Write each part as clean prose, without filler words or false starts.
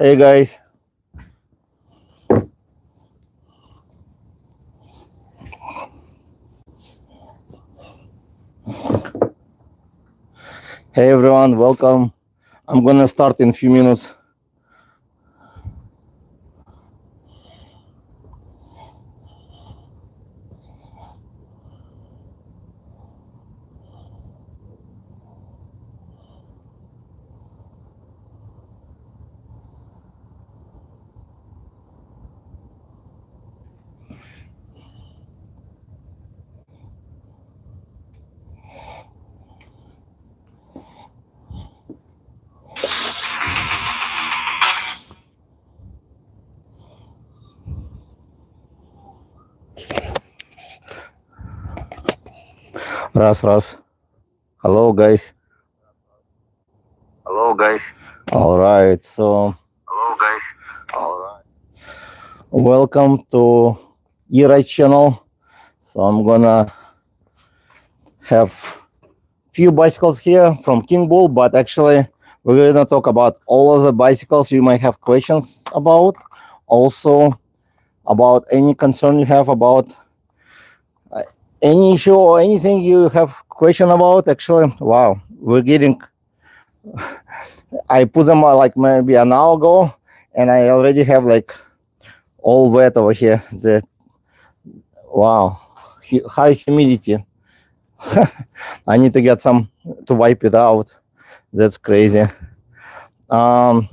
Hey guys. Hey everyone, welcome. I'm gonna start in a few minutes. Ras. Hello guys. Hello guys. Alright, so Hello guys. All right. welcome to E-Ride channel. So I'm gonna have few bicycles here from Kingbull, but actually we're gonna talk about all of the bicycles you might have questions about. Also about any concern you have about uh, any issue or anything you have question about. Actually, wow, we're getting I put them like maybe an hour ago, and I already have like all wet over here. The wow, high humidity. I need to get some to wipe it out. That's crazy. Um,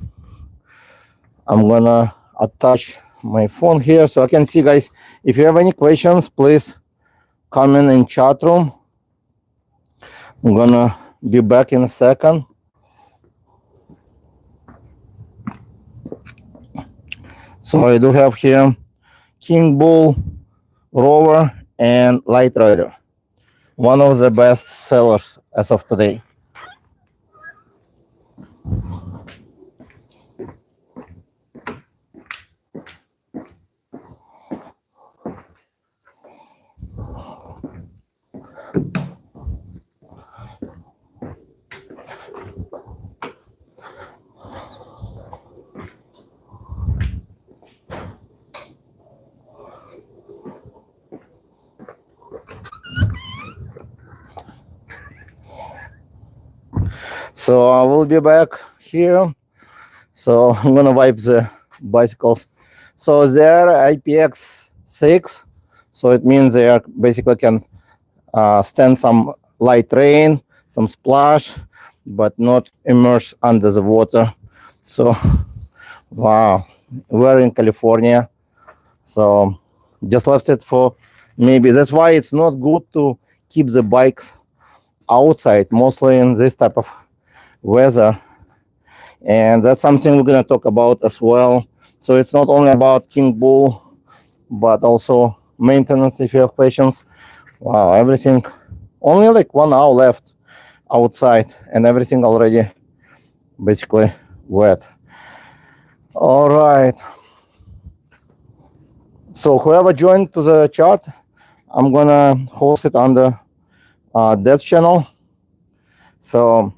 I'm gonna attach my phone here so I can see, guys. If you have any questions, please comment in chat room. I'm gonna be back in a second. So I do have here King Bull, Rover, and Light Rider. One of the best sellers as of today. So I will be back here. So I'm gonna wipe the bicycles. So they're IPX6. So it means they are basically can stand some light rain, some splash, but not immerse under the water. So wow, we're in California. So just left it for maybe that's why it's not good to keep the bikes outside, mostly in this type of weather. And that's something we're going to talk about as well. So it's not only about King Bull, but also maintenance if you have questions. Wow, everything, only like 1 hour left outside and everything already basically wet. All right. So whoever joined to the chart, I'm going to host it on the that channel. So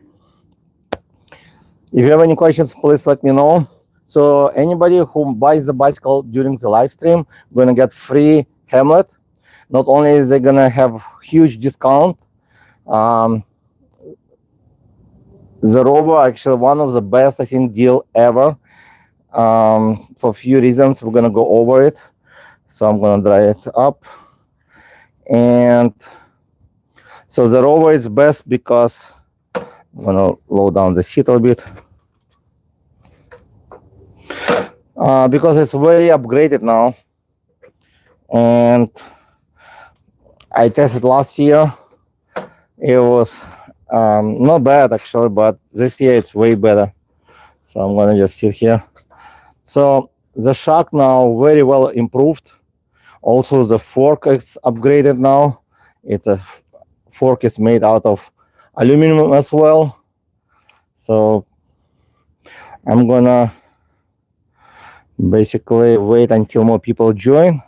if you have any questions, please let me know. So anybody who buys the bicycle during the live stream gonna get free helmet. Not only is they gonna have huge discount, um, the Rover actually one of the best I think deal ever. For a few reasons, we're gonna go over it. So I'm gonna dry it up, and so the Rover is best because I'm gonna lower down the seat a little bit. Because it's very upgraded now, and I tested last year. It was not bad actually, but this year it's way better. So I'm gonna just sit here. So the shock now very well improved. Also the fork is upgraded now. It's a fork is made out of aluminum as well. So I'm gonna basically wait until more people join.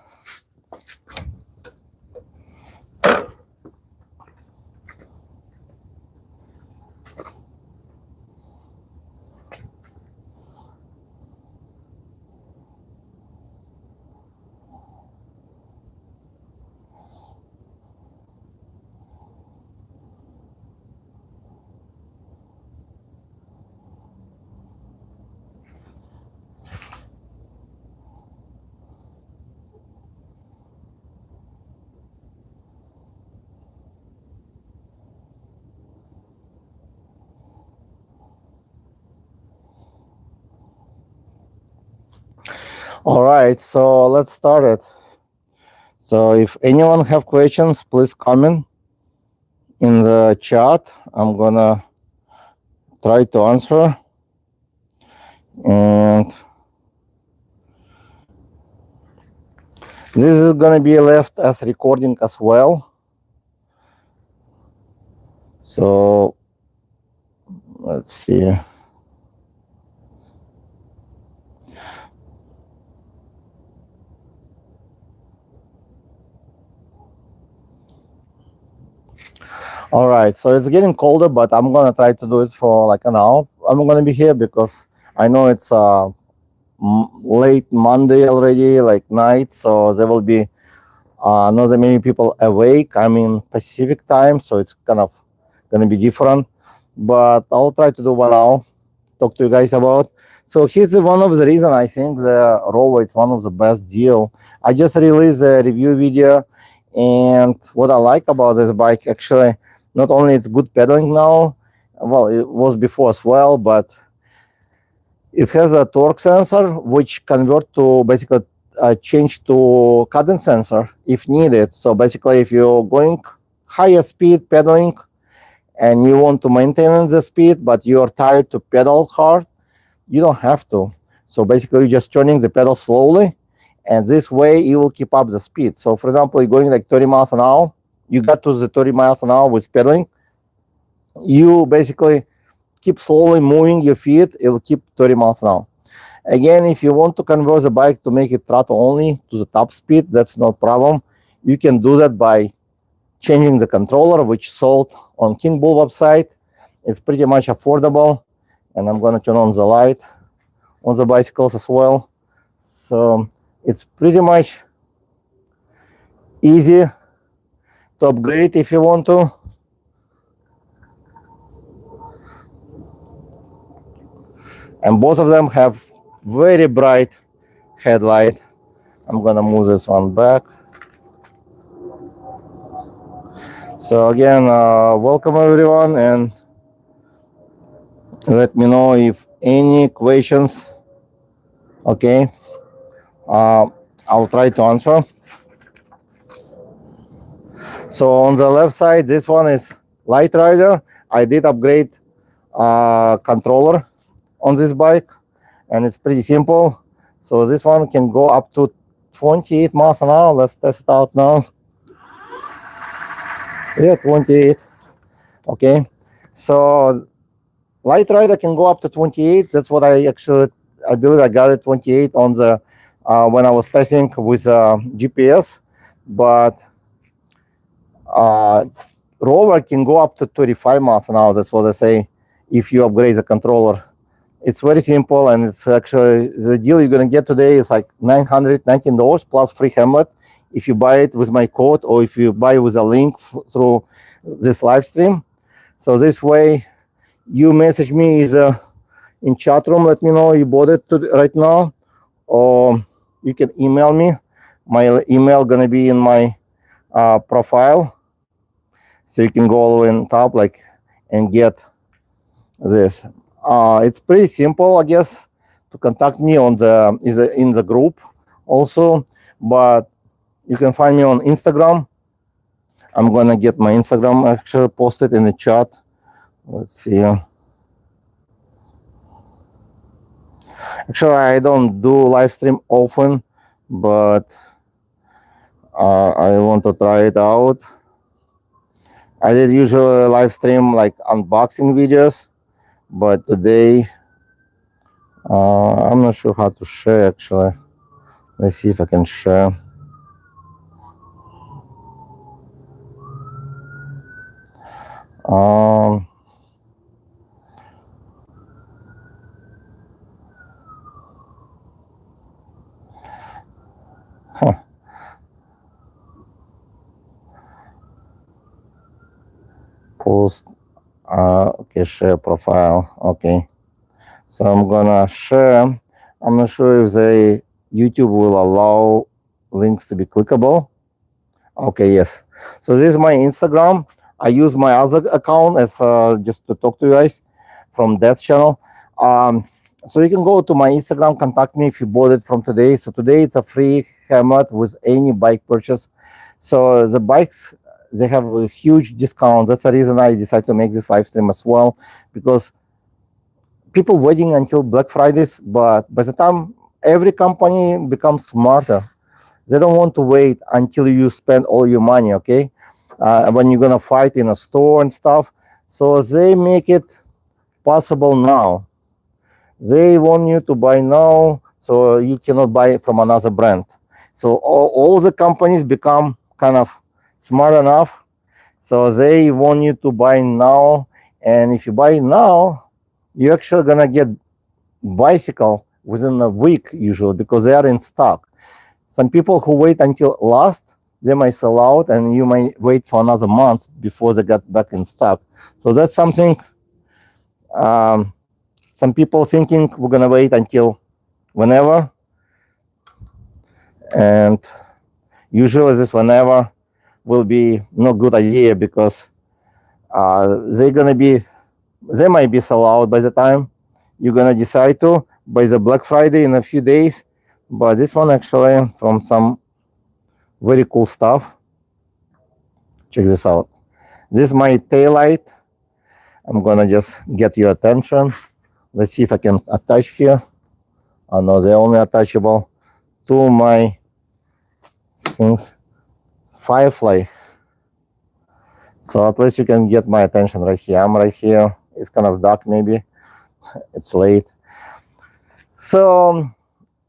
All right, so let's start it. So if anyone have questions, please comment in the chat. I'm gonna try to answer. And this is gonna be left as recording as well. So let's see. All right, so it's getting colder, but I'm gonna try to do it for like an hour. I'm gonna be here because I know it's late Monday already, like night, so there will be not that many people awake. I'm in Pacific time, so it's kind of gonna be different. But I'll try to do 1 hour, talk to you guys about. So here's one of the reason I think the Rover is one of the best deal. I just released a review video, and what I like about this bike actually, not only it's good pedaling now, well it was before as well, but it has a torque sensor which convert to basically change to cadence sensor if needed. So basically, if you're going higher speed pedaling and you want to maintain the speed, but you're tired to pedal hard, you don't have to. So basically, you're just turning the pedal slowly, and this way you will keep up the speed. So for example, you're going like 30 miles an hour, you got to the 30 miles an hour with pedaling, you basically keep slowly moving your feet, it'll keep 30 miles an hour. Again, if you want to convert the bike to make it throttle only to the top speed, that's no problem. You can do that by changing the controller, which sold on Kingbull website. It's pretty much affordable, and I'm going to turn on the light on the bicycles as well. So it's pretty much easy to upgrade if you want to. And both of them have very bright headlight. I'm gonna move this one back. So again, welcome everyone, and let me know if any questions. Okay, I'll try to answer. So on the left side, this one is Light Rider. I did upgrade controller on this bike, and it's pretty simple. So this one can go up to 28 miles an hour. Let's test it out now. Yeah, 28. Okay, so Light Rider can go up to 28. That's what I believe I got it 28 on the when I was testing with GPS, but Rover can go up to 35 miles an hour. That's what I say if you upgrade the controller. It's very simple, and it's actually the deal you're gonna get today is like $919 plus free helmet if you buy it with my code, or if you buy with a link through this live stream. So this way, you message me either in chat room, let me know you bought it right now, or you can email me. My email gonna be in my profile, so you can go all the way on top like and get this. It's pretty simple, I guess, to contact me on in the group also, but you can find me on Instagram. I'm gonna get my Instagram actually posted in the chat. Let's see. Actually, I don't do live stream often, but I want to try it out. I did usually live stream like unboxing videos, but today I'm not sure how to share actually. Let's see if I can share. Post. Okay, share profile. Okay, so I'm gonna share. I'm not sure if the YouTube will allow links to be clickable. Okay, yes. So this is my Instagram. I use my other account as just to talk to you guys from that channel. So you can go to my Instagram, contact me if you bought it from today. So today it's a free helmet with any bike purchase. So the bikes, they have a huge discount. That's the reason I decided to make this live stream as well, because people waiting until Black Fridays, but by the time every company becomes smarter, they don't want to wait until you spend all your money, okay? When you're gonna fight in a store and stuff. So they make it possible now. They want you to buy now, so you cannot buy from another brand. So all the companies become kind of smart enough, so they want you to buy now. And if you buy now, you're actually gonna get bicycle within a week usually, because they are in stock. Some people who wait until last, they might sell out, and you might wait for another month before they get back in stock. So that's something. Um, some people thinking we're gonna wait until whenever, and usually this whenever will be no good idea, because they might be sold out by the time you're gonna decide to by the Black Friday in a few days. But this one actually from some very cool stuff. Check this out. This is my tail light. I'm gonna just get your attention. Let's see if I can attach here. I know they're only attachable to my things. Firefly. So at least you can get my attention right here. I'm right here. It's kind of dark, maybe. It's late. So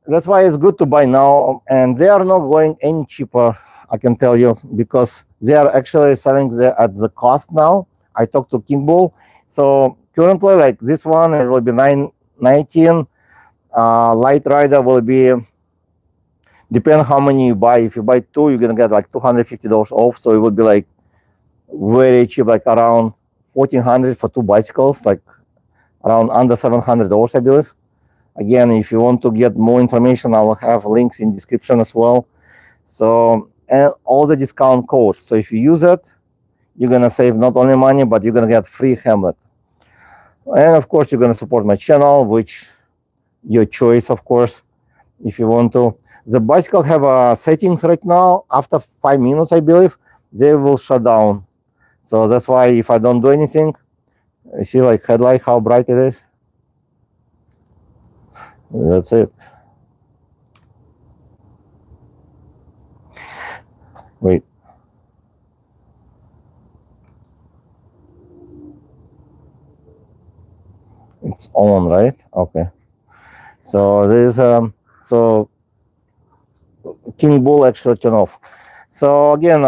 that's why it's good to buy now. And they are not going any cheaper, I can tell you, because they are actually selling at the cost now. I talked to Kingbull. So currently, like this one, it will be $9.19. Light Rider will be, depend how many you buy. If you buy two, you're gonna get like $250 off. So it will be like very cheap, like around $1,400 for two bicycles, like around under $700, I believe. Again, if you want to get more information, I will have links in description as well. So, and all the discount codes. So if you use it, you're gonna save not only money, but you're gonna get free helmet. And of course, you're gonna support my channel, which your choice, of course, if you want to. The bicycle have settings right now. After 5 minutes, I believe, they will shut down. So that's why if I don't do anything, you see like headlight, how bright it is. That's it. Wait. It's on, right? Okay. So this so Kingbull actually turn off. So again,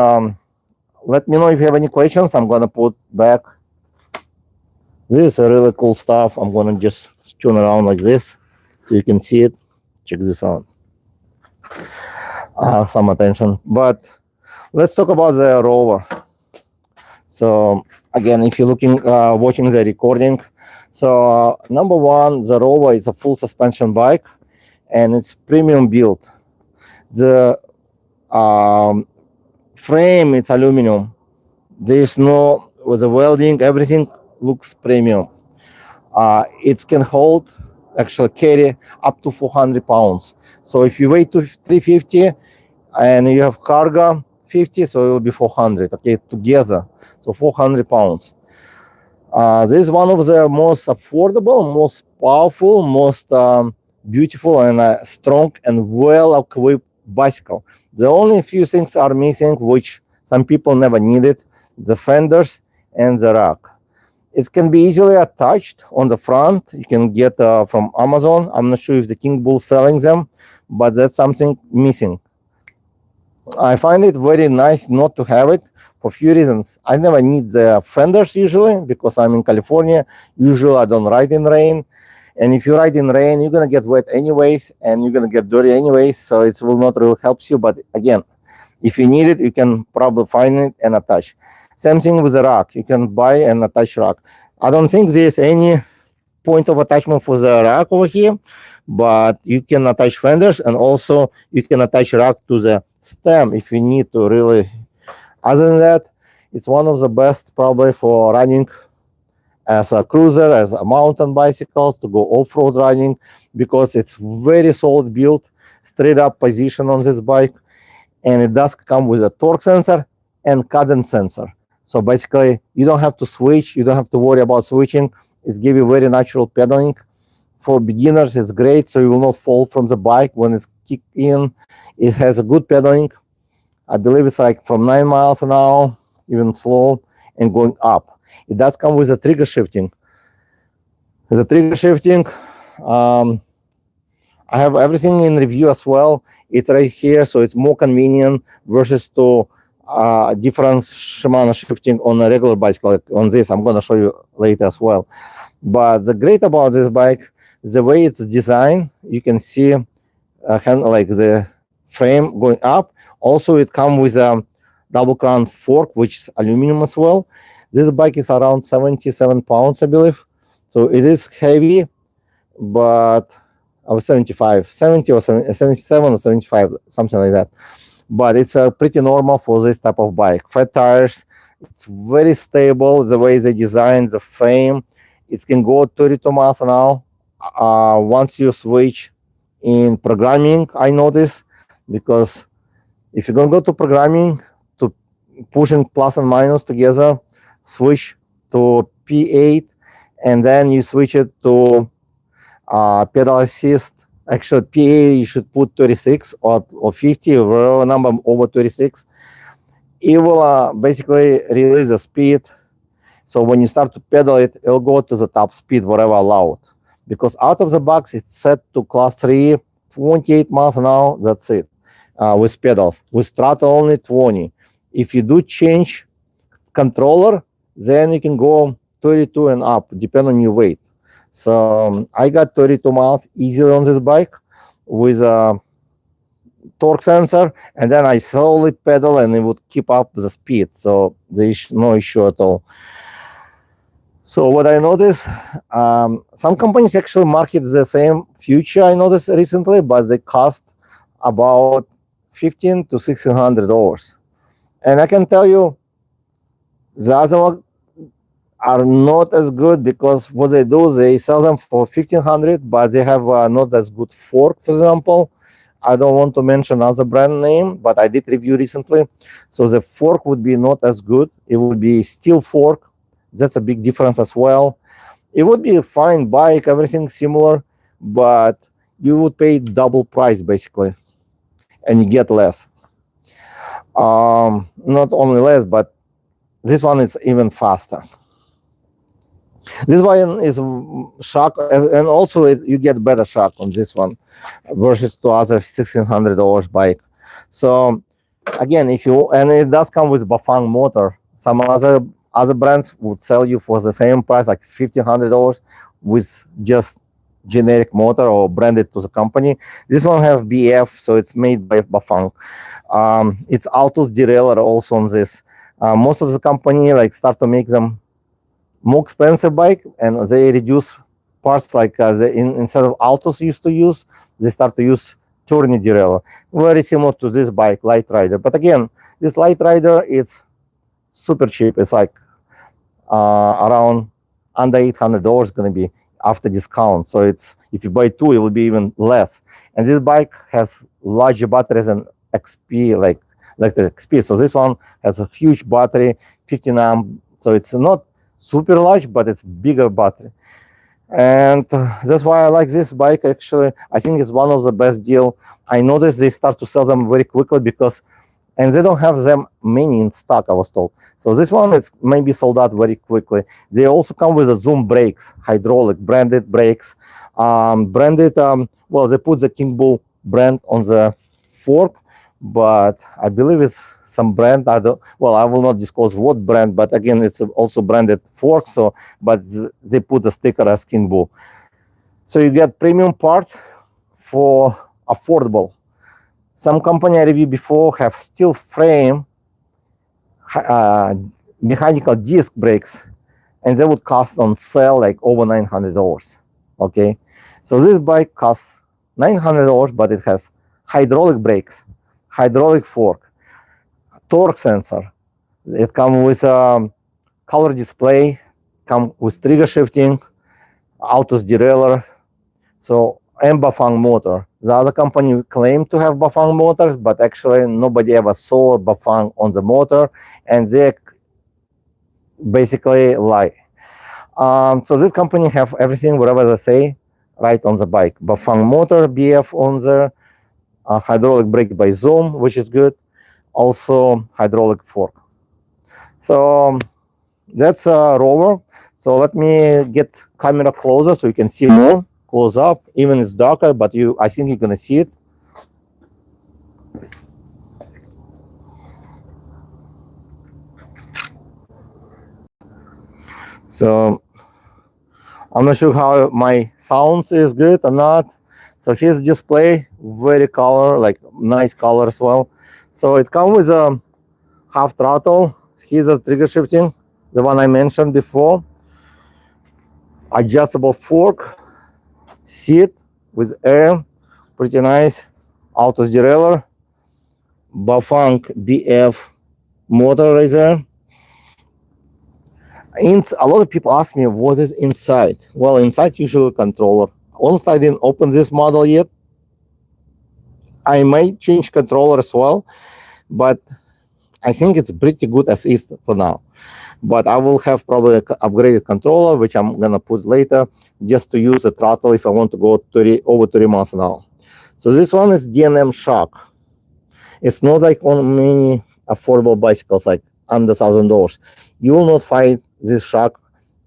let me know if you have any questions. I'm gonna put back. This is a really cool stuff. I'm gonna just turn around like this so you can see it. Check this out. Some attention. But let's talk about the rover. So again, if you're looking, watching the recording, so number one, the rover is a full suspension bike, and it's premium built. The frame, it's aluminum. There's no, with the welding, everything looks premium. It can hold, actually carry up to 400 pounds. So if you weigh to 350 and you have cargo 50, so it will be 400, okay, together. So 400 pounds. This is one of the most affordable, most powerful, most beautiful and strong and well-equipped bicycle. The only few things are missing, which some people never needed: the fenders and the rack. It can be easily attached on the front. You can get from Amazon. I'm not sure if the Kingbull selling them, but that's something missing. I find it very nice not to have it for a few reasons. I never need the fenders usually because I'm in California. Usually I don't ride in rain. And if you ride in rain, you're going to get wet anyways, and you're going to get dirty anyways. So it will not really help you. But again, if you need it, you can probably find it and attach. Same thing with the rack. You can buy and attach rack. I don't think there's any point of attachment for the rack over here, but you can attach fenders, and also you can attach rack to the stem if you need to really. Other than that, it's one of the best probably for running as a cruiser, as a mountain bicycles, to go off-road running, because it's very solid build, straight up position on this bike, and it does come with a torque sensor and cadence sensor. So basically, you don't have to switch, you don't have to worry about switching. It's give you very natural pedaling. For beginners, it's great, so you will not fall from the bike when it's kicked in. It has a good pedaling. I believe it's like from 9 miles an hour, even slow, and going up. It does come with a trigger shifting. The trigger shifting, I have everything in review as well. It's right here, so it's more convenient versus to different Shimano shifting on a regular bicycle. Like on this, I'm going to show you later as well. But the great about this bike, the way it's designed, you can see like the frame going up. Also, it comes with a double crown fork, which is aluminum as well. This bike is around 77 pounds, I believe. So it is heavy, but I was 75, 70 or 77 or 75, something like that. But it's pretty normal for this type of bike. Fat tires, it's very stable, the way they design the frame. It can go 32 miles an hour. Once you switch in programming, I notice, because if you're going to go to programming, to pushing plus and minus together, switch to P8, and then you switch it to pedal assist. Actually, PA, you should put 36 or 50, or whatever number over 36. It will basically release the speed. So when you start to pedal it, it'll go to the top speed, whatever allowed. Because out of the box, it's set to class 3, 28 miles an hour, that's it, with pedals. With throttle only 20. If you do change controller, then you can go 32 and up, depending on your weight. So I got 32 miles easily on this bike with a torque sensor, and then I slowly pedal and it would keep up the speed. So there's no issue at all. So what I noticed, some companies actually market the same future, I noticed recently, but they cost about $1,500 to $1,600. And I can tell you, the other one are not as good, because what they do, they sell them for $1,500, but they have not as good fork, for example. I don't want to mention other brand name, but I did review recently. So the fork would be not as good. It would be steel fork. That's a big difference as well. It would be a fine bike, everything similar, but you would pay double price basically, and you get less. Not only less, but this one is even faster. This one is shock, and also you get better shock on this one versus to other $1,600 bike. So again, if you, and it does come with Bafang motor. Some other brands would sell you for the same price, like $1,500, with just generic motor or branded to the company. This one have BF, so it's made by Bafang. It's Altus derailleur also on this. Most of the company like start to make them more expensive bike, and they reduce parts, like instead of Altus used to use, they start to use Tourney derailleur, very similar to this bike, Light Rider. But again, this Light Rider is super cheap. It's like around under $800 going to be after discount. So it's, if you buy two, it will be even less. And this bike has larger batteries than XP, like electric XP. So this one has a huge battery, 15 amp. So it's not super large, but it's bigger battery. And that's why I like this bike. Actually, I think it's one of the best deal. I noticed they start to sell them very quickly, because, and they don't have them many in stock, I was told. So this one is maybe sold out very quickly. They also come with a Zoom brakes, hydraulic branded brakes, branded. Well, they put the Kingbull brand on the fork, but I believe it's some brand. I will not disclose what brand, but again, it's also branded fork. So, but they put a sticker as Kingbull. So you get premium parts for affordable. Some company I reviewed before have steel frame, mechanical disc brakes, and they would cost on sale like over $900. Okay, so this bike costs $900, but it has hydraulic brakes, hydraulic fork, torque sensor. It comes with a color display, come with trigger shifting, autos derailleur, so and Bafang motor. The other company claimed to have Bafang motors, but actually nobody ever saw Bafang on the motor, and they basically lie. So this company have everything, whatever they say, right on the bike. Bafang motor, BF on there, hydraulic brake by Zoom, which is good. Also hydraulic fork. So that's a rover. So let me get camera closer so you can see more close up. Even it's darker, but I think you're gonna see it. So I'm not sure how my sounds is good or not. So here's display, very color, like nice color as well. So it comes with a half throttle. Here's a trigger shifting, the one I mentioned before. Adjustable fork, seat with air, pretty nice. Autos derailleur, Bafang BF motor right there. A lot of people ask me what is inside. Well, inside usually controller. Honestly, I didn't open this model yet. I might change controller as well, but I think it's pretty good as is for now. But I will have probably an upgraded controller, which I'm gonna put later, just to use the throttle if I want to go over 30 miles an hour. So this one is D&M shock. It's not like on many affordable bicycles, like under $1,000. You will not find this shock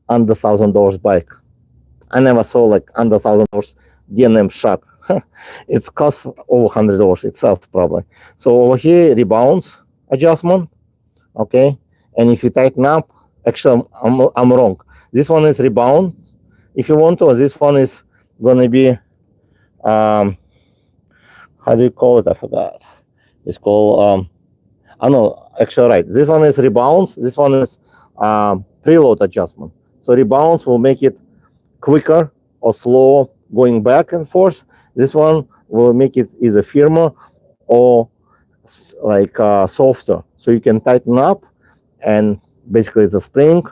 under $1,000 bike. I never saw like under $1,000 D&M shock. It's cost over $100 itself probably. So over here, rebounds adjustment, okay. And if you tighten up, actually I'm wrong. This one is rebound. If you want to, this one is gonna be how do you call it? I forgot. It's called I know, actually right. This one is rebounds. This one is preload adjustment. So rebounds will make it quicker or slower going back and forth. This one will make it either firmer or like softer. So you can tighten up, and basically it's a spring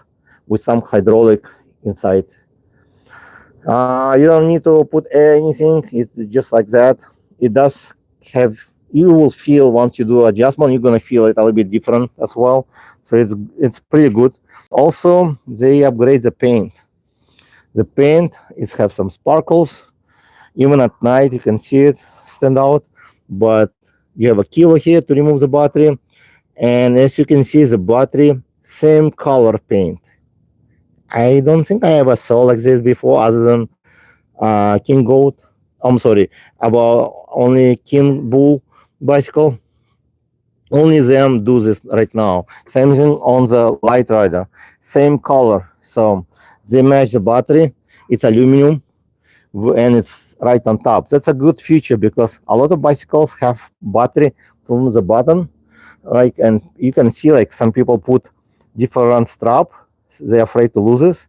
with some hydraulic inside. You don't need to put anything. It's just like that. It does have, you will feel once you do adjustment, you're gonna feel it a little bit different as well. So it's pretty good. Also, they upgrade the paint. The paint is have some sparkles. Even at night, you can see it stand out. But you have a key here to remove the battery, and as you can see, the battery same color paint. I don't think I ever saw like this before, other than Kingbull. I'm sorry, about only Kingbull bicycle. Only them do this right now. Same thing on the Light Rider, same color. So they match the battery. It's aluminum, and it's right on top. That's a good feature because a lot of bicycles have battery from the bottom, like, and you can see like some people put different strap. They're afraid to lose this.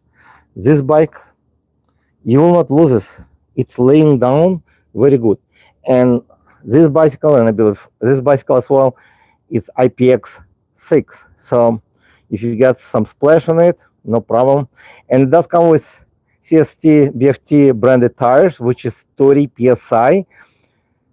This bike, you will not lose this. It's laying down very good. And this bicycle, and I believe this bicycle as well, it's IPX6. So if you get some splash on it, no problem. And it does come with CST BFT branded tires, which is 30 psi.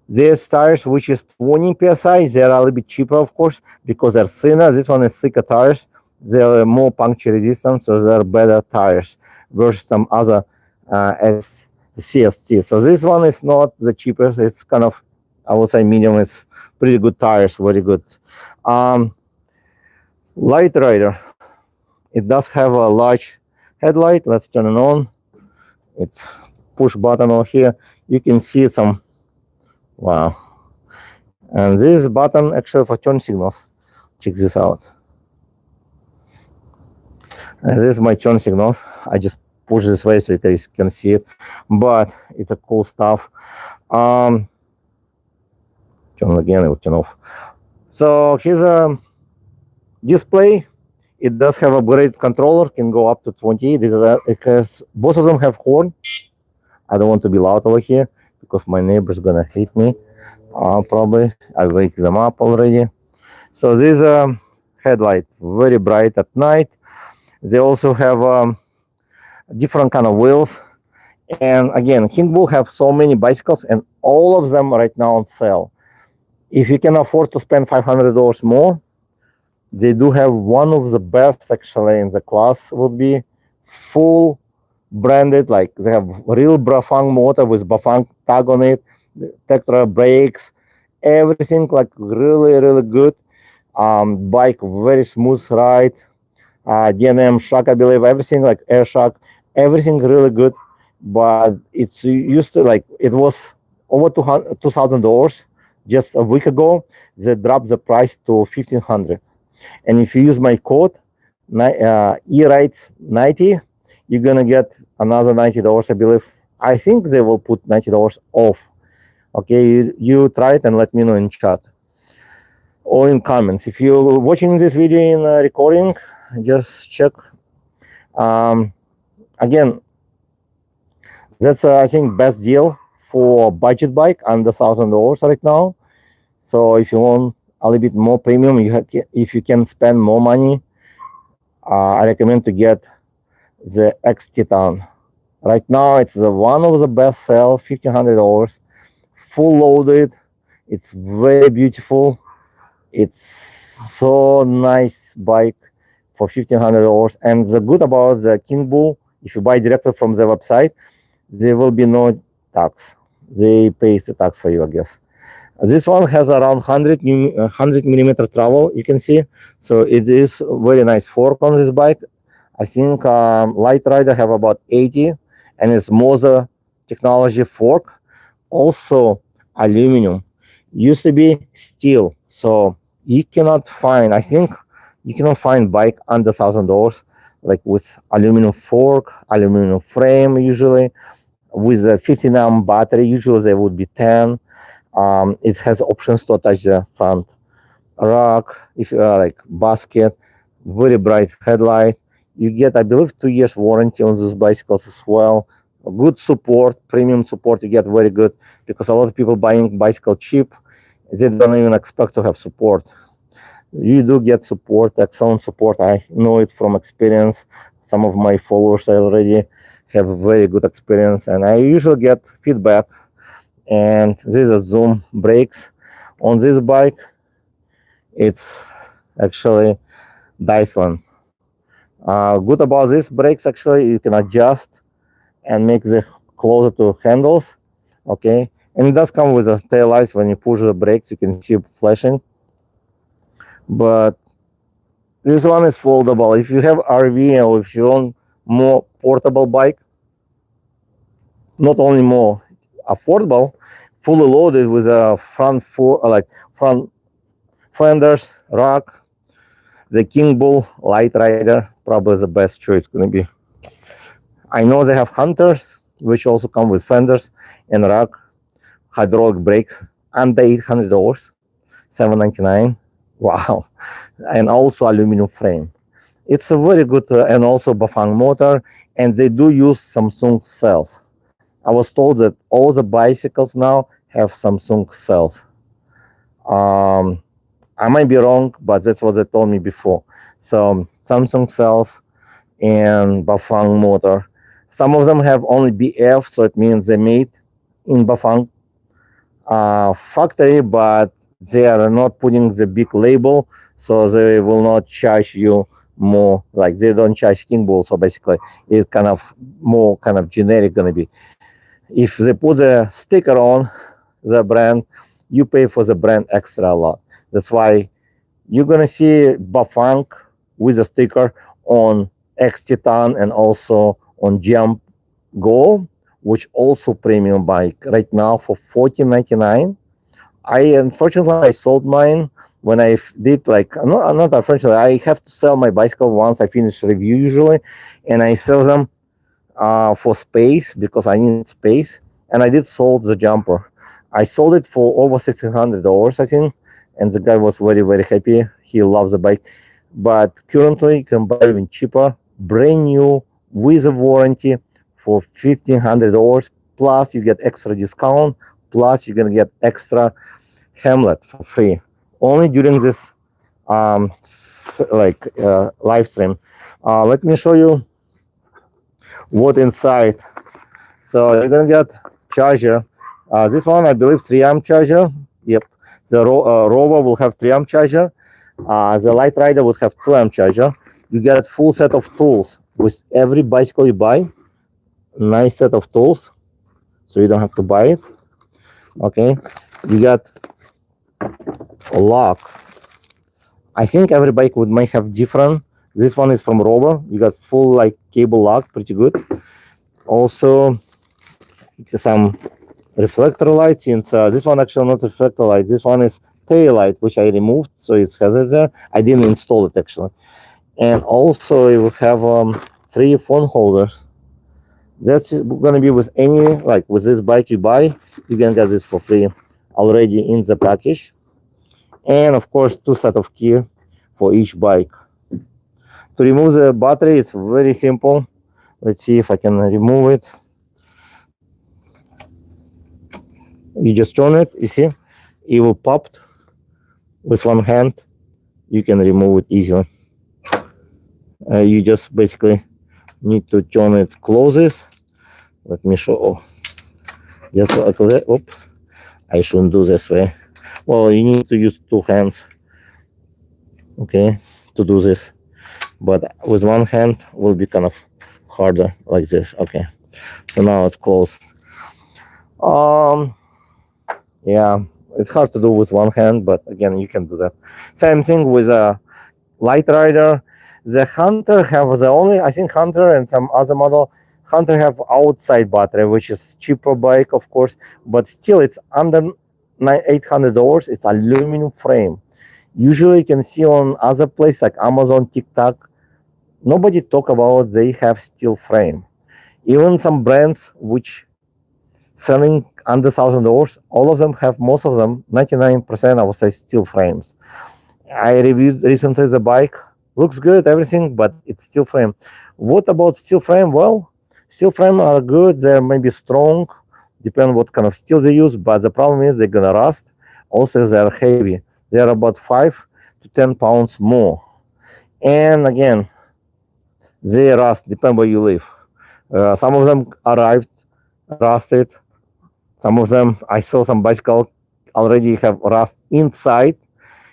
These tires, which is 20 psi, they're a little bit cheaper, of course, because they're thinner. This one is thicker tires. They're more puncture resistant, so they're better tires versus some other as CST. So this one is not the cheapest. It's kind of, I would say, medium. It's pretty good tires, very good. Light Rider. It does have a large headlight. Let's turn it on. It's push button over here. You can see some, wow. And this button actually for turn signals. Check this out. And this is my turn signals. I just push this way so you guys can see it, but it's a cool stuff. Turn again, it will turn off. So here's a display. It does have a upgraded controller, can go up to 28 because both of them have horn. I don't want to be loud over here because my neighbor's gonna hate me. Probably I wake them up already. So this headlight, very bright at night. They also have different kind of wheels. And again, Kingbull have so many bicycles, and all of them right now on sale. If you can afford to spend $500 more, they do have one of the best actually in the class. Would be full branded, like they have real Bafang motor with Bafang tag on it, Tetra brakes, everything like really good. Bike very smooth ride, DNM shock, I believe, everything like air shock, everything really good. But it's used to like it was over $2,000 just a week ago. They dropped the price to 1,500. And if you use my code, E-Rights 90, you're gonna get another $90, I believe. I think they will put $90 off. Okay, you try it and let me know in chat or in comments. If you're watching this video in recording, just check. Again, that's I think best deal for budget bike under $1,000 right now. So if you want a little bit more premium, if you can spend more money, I recommend to get the X Titan. Right now, it's one of the best sell, $1,500, full loaded. It's very beautiful. It's so nice bike for $1,500. And the good about the Kingbull, if you buy directly from the website, there will be no tax. They pay the tax for you, I guess. This one has around 100 millimeter travel, you can see. So it is very nice fork on this bike. I think Light Rider have about 80, and it's Moza technology fork. Also aluminum. Used to be steel, so you cannot find. I think you cannot find bike under $1,000 like with aluminum fork, aluminum frame. Usually with a 15 amp battery. Usually they would be 10. It has options to attach the front rack, if you like basket, very bright headlight. You get, I believe, 2 years warranty on those bicycles as well. Good support, premium support. You get very good because a lot of people buying bicycle cheap, they don't even expect to have support. You do get support, excellent support. I know it from experience. Some of my followers already have very good experience, and I usually get feedback. And these are Zoom brakes on this bike. It's actually Dyson. Good about these brakes, actually, you can adjust and make the closer to handles. Okay, and it does come with a tail lights. When you push the brakes, you can see flashing. But this one is foldable. If you have RV or if you own more portable bike, not only more affordable, fully loaded with a front front fenders, rack, the Kingbull Light Rider probably the best choice going to be. I know they have Hunters, which also come with fenders and rack, hydraulic brakes, under $800, $799. Wow, and also aluminum frame. It's a very good and also Bafang motor, and they do use Samsung cells. I was told that all the bicycles now have Samsung cells. I might be wrong, but that's what they told me before. So Samsung cells and Bafang motor. Some of them have only BF, so it means they made in Bafang factory, but they are not putting the big label, so they will not charge you more. Like they don't charge Kingbull, so basically it's kind of more kind of generic gonna be. If they put a sticker on the brand, you pay for the brand extra a lot. That's why you're gonna see Bafang with a sticker on X Titan and also on Jump Go, which also premium bike right now for $14.99. Unfortunately I sold mine when I did like not unfortunately I have to sell my bicycle once I finish review usually, and I sell them for space because I need space, and I did sold the jumper. I sold it for over $1,600, I think, and the guy was very happy. He loves the bike, but currently you can buy even cheaper, brand new with a warranty for $1,500. Plus you get extra discount. Plus you're gonna get extra Hamlet for free only during this live stream. Let me show you what inside. So you're gonna get charger. This one I believe 3 amp charger. Yep. The Rover will have 3 amp charger. The Light Rider would have 2 amp charger. You get full set of tools with every bicycle you buy. Nice set of tools, so you don't have to buy it. Okay. You got a lock. I think every bike might have different. This one is from Rover. You got full like cable lock, pretty good. Also, some reflector lights. And this one actually not reflector light. This one is tail light, which I removed, so it has it there. I didn't install it actually. And also, it will have 3 phone holders. That's gonna be with any, like with this bike you buy, you can get this for free already in the package. And of course, 2 set of key for each bike. To remove the battery, it's very simple. Let's see if I can remove it. You just turn it, you see, it will pop with one hand. You can remove it easily. You just basically need to turn it closes. Let me show. Oh, just like that. Oops, I shouldn't do this way. Well, you need to use 2 hands, okay, to do this. But with one hand will be kind of harder, like this. Okay, so now it's closed. Yeah, it's hard to do with one hand, but again, you can do that. Same thing with a Light Rider. The Hunter have the only, I think Hunter and some other model, Hunter have outside battery, which is cheaper bike, of course, but still it's under $800. It's aluminum frame. Usually you can see on other places like Amazon, TikTok, nobody talk about they have steel frame. Even some brands which selling under $1,000, all of them have, most of them, 99%, I would say, steel frames. I reviewed recently the bike. Looks good, everything, but it's steel frame. What about steel frame? Well, steel frame are good. They're maybe strong, depending what kind of steel they use. But the problem is they're gonna rust. Also, they're heavy. They're about 5 to 10 pounds more. And again, they rust. Depend where you live. Some of them arrived rusted. Some of them, I saw some bicycle already have rust inside.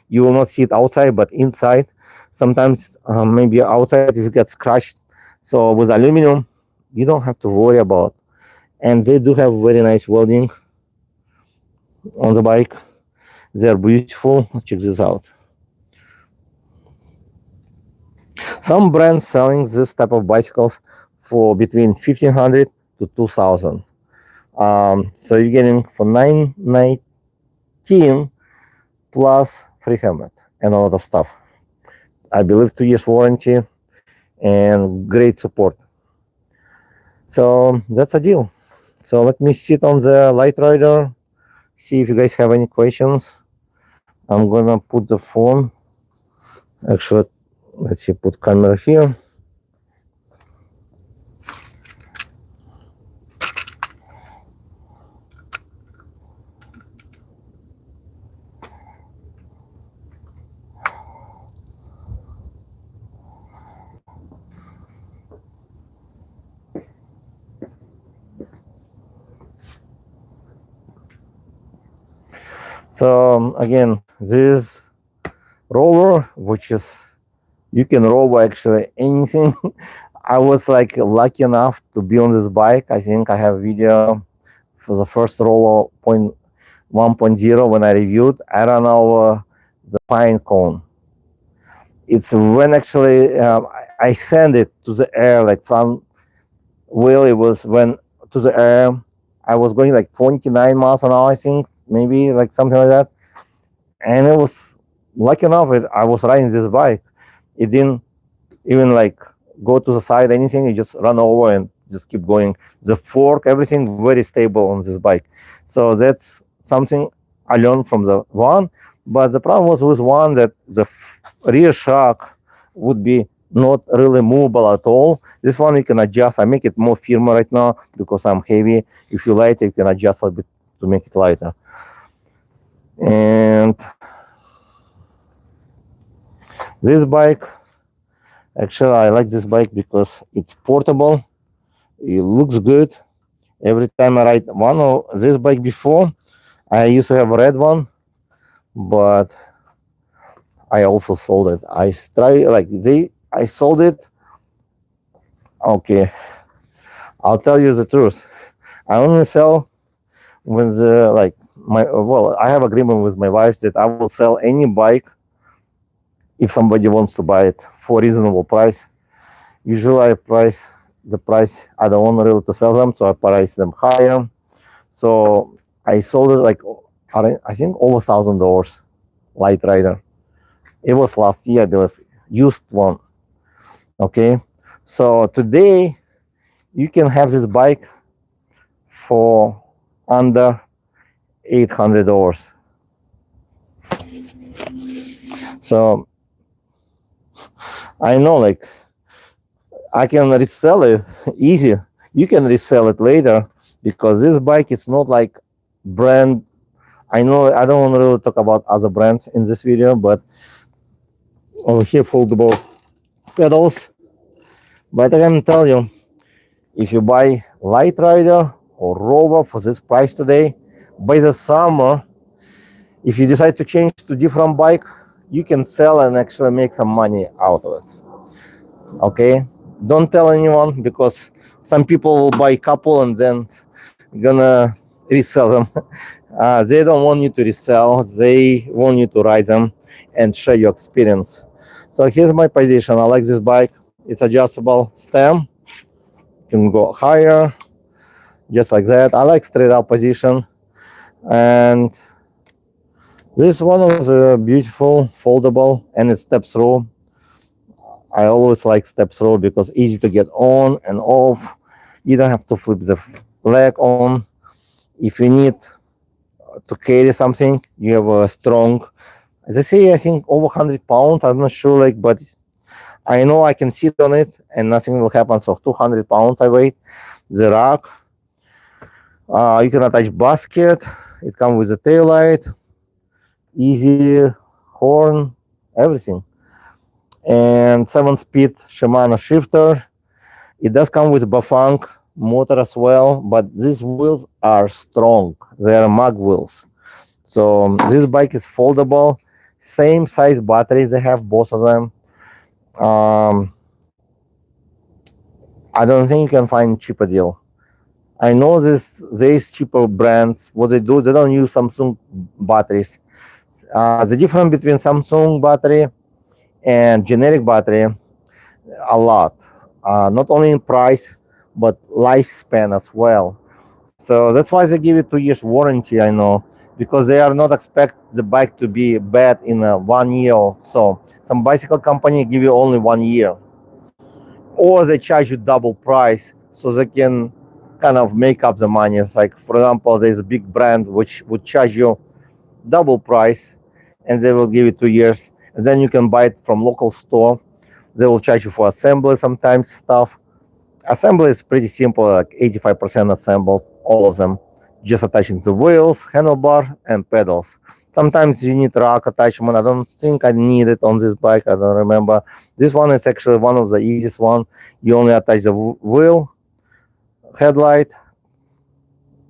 You will not see it outside, but inside. Sometimes maybe outside if it gets scratched. So with aluminum, you don't have to worry about. And they do have very nice welding on the bike. They're beautiful. Check this out. Some brands selling this type of bicycles for between 1,500 to 2,000. So you're getting for $919 plus free helmet and a lot of stuff. I believe 2 years warranty and great support. So that's a deal. So let me sit on the Light Rider, see if you guys have any questions. I'm gonna put the phone. Actually, let's see, put camera here. So again, this rover, which is, you can rover actually anything. I was like lucky enough to be on this bike. I think I have a video for the first rover 1.0 when I reviewed. I ran over the pine cone. It's when actually I sent it to the air, like front wheel, it was when to the air. I was going like 29 miles an hour, I think, maybe like something like that. And it was lucky enough I was riding this bike. It didn't even like go to the side, anything. It just run over and just keep going. The fork, everything very stable on this bike. So that's something I learned from the one. But the problem was with one that the rear shock would be not really movable at all. This one you can adjust. I make it more firmer right now because I'm heavy. If you light it, you can adjust a little bit to make it lighter. And this bike, actually I like this bike because it's portable. It looks good. Every time I ride one of this bike before, I used to have a red one, but I also sold it. I sold it. Okay, I'll tell you the truth. I only sell when the like my well, I have agreement with my wife that I will sell any bike if somebody wants to buy it for reasonable price. Usually I price the price I don't want really to sell them, so I price them higher. So I sold it like I think over $1,000 light rider. It was last year, I believe, used one. Okay, so today you can have this bike for under $800. So I know, like, I can resell it easy. You can resell it later because this bike is not like brand. I know I don't want to really talk about other brands in this video, but over here foldable pedals. But I can tell you, if you buy Light Rider or Rover for this price today, by the summer, if you decide to change to different bike, you can sell and actually make some money out of it. Okay, don't tell anyone because some people will buy a couple and then gonna resell them. They don't want you to resell, they want you to ride them and share your experience. So here's my position. I like this bike. It's adjustable stem, you can go higher just like that. I like straight up position, and this is one of the beautiful foldable, and it steps through. I always like step through because easy to get on and off. You don't have to flip the leg on. If you need to carry something, you have a strong, as I say, I think over 100 pounds. I'm not sure, like, but I know I can sit on it and nothing will happen. So 200 pounds I weigh. The rack, you can attach basket. It comes with a tail light, easy horn, everything, and 7-speed Shimano shifter. It does come with Bafang motor as well, but these wheels are strong. They are mag wheels. So this bike is foldable, same size batteries they have, both of them. Um, I don't think you can find cheaper deal. I know these cheaper brands, what they do, they don't use Samsung batteries. The difference between Samsung battery and generic battery, a lot. Not only in price, but lifespan as well. So that's why they give you 2 years warranty, I know, because they are not expect the bike to be bad in 1 year or so. Some bicycle company give you only 1 year, or they charge you double price so they can kind of make up the money. It's like, for example, there's a big brand which would charge you double price, and they will give you 2 years, and then you can buy it from local store. They will charge you for assembly sometimes stuff. Assembly is pretty simple, like 85% assembled, all of them. Just attaching the wheels, handlebar, and pedals. Sometimes you need rack attachment. I don't think I need it on this bike. I don't remember. This one is actually one of the easiest one. You only attach the wheel, headlight,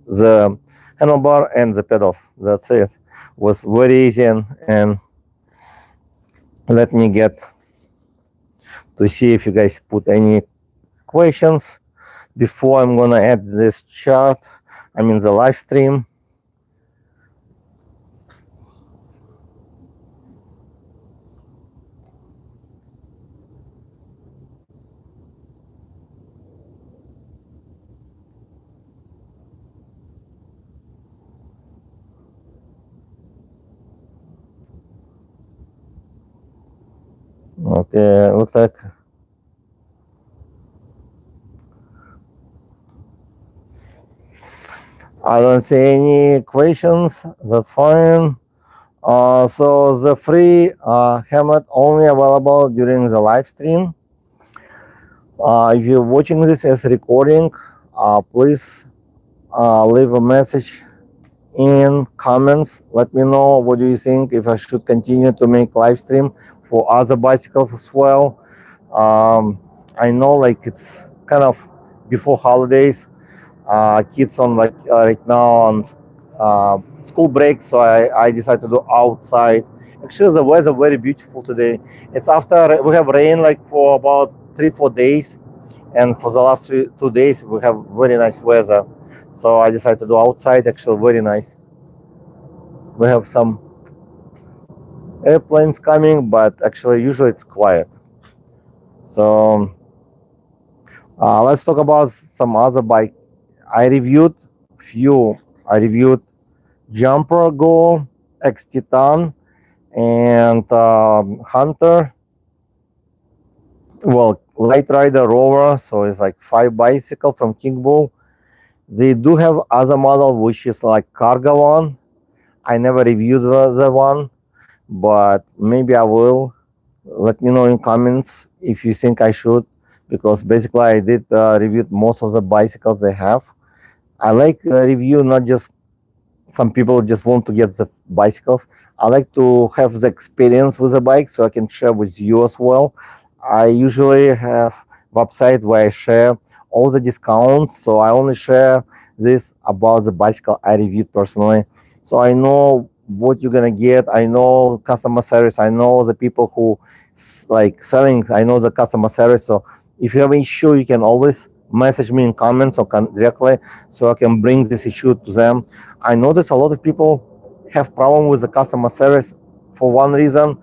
the handlebar, and the pedal. That's it. Was very easy, and let me get to see if you guys put any questions before I'm gonna add this chart. I mean the live stream. Okay, looks like I don't see any questions. That's fine. So the free helmet only available during the live stream. If you're watching this as recording, please leave a message in comments. Let me know what do you think, if I should continue to make live stream for other bicycles as well. I know, like, it's kind of before holidays. Kids on like right now on school break, so I decided to do outside. Actually, the weather very beautiful today. It's after we have rain like for about 3 4 days, and for the last 2 days we have very nice weather. So I decided to do outside. Actually, very nice. We have some airplanes coming, but actually usually it's quiet. So let's talk about some other bike. I reviewed few. I reviewed Jumper Go, X Titan, and Hunter. Well, Light Rider Rover. So it's like 5 bicycle from Kingbull. They do have other model which is like cargo one. I never reviewed the one, but maybe I will. Let me know in comments if you think I should, because basically I did review most of the bicycles they have. I like review, not just some people just want to get the bicycles. I like to have the experience with the bike so I can share with you as well. I usually have website where I share all the discounts, so I only share this about the bicycle I reviewed personally. So I know what you're gonna get. I know customer service. I know the people who like selling. I know the customer service. So if you have an issue, you can always message me in comments or directly, so I can bring this issue to them. I notice a lot of people have problem with the customer service for one reason.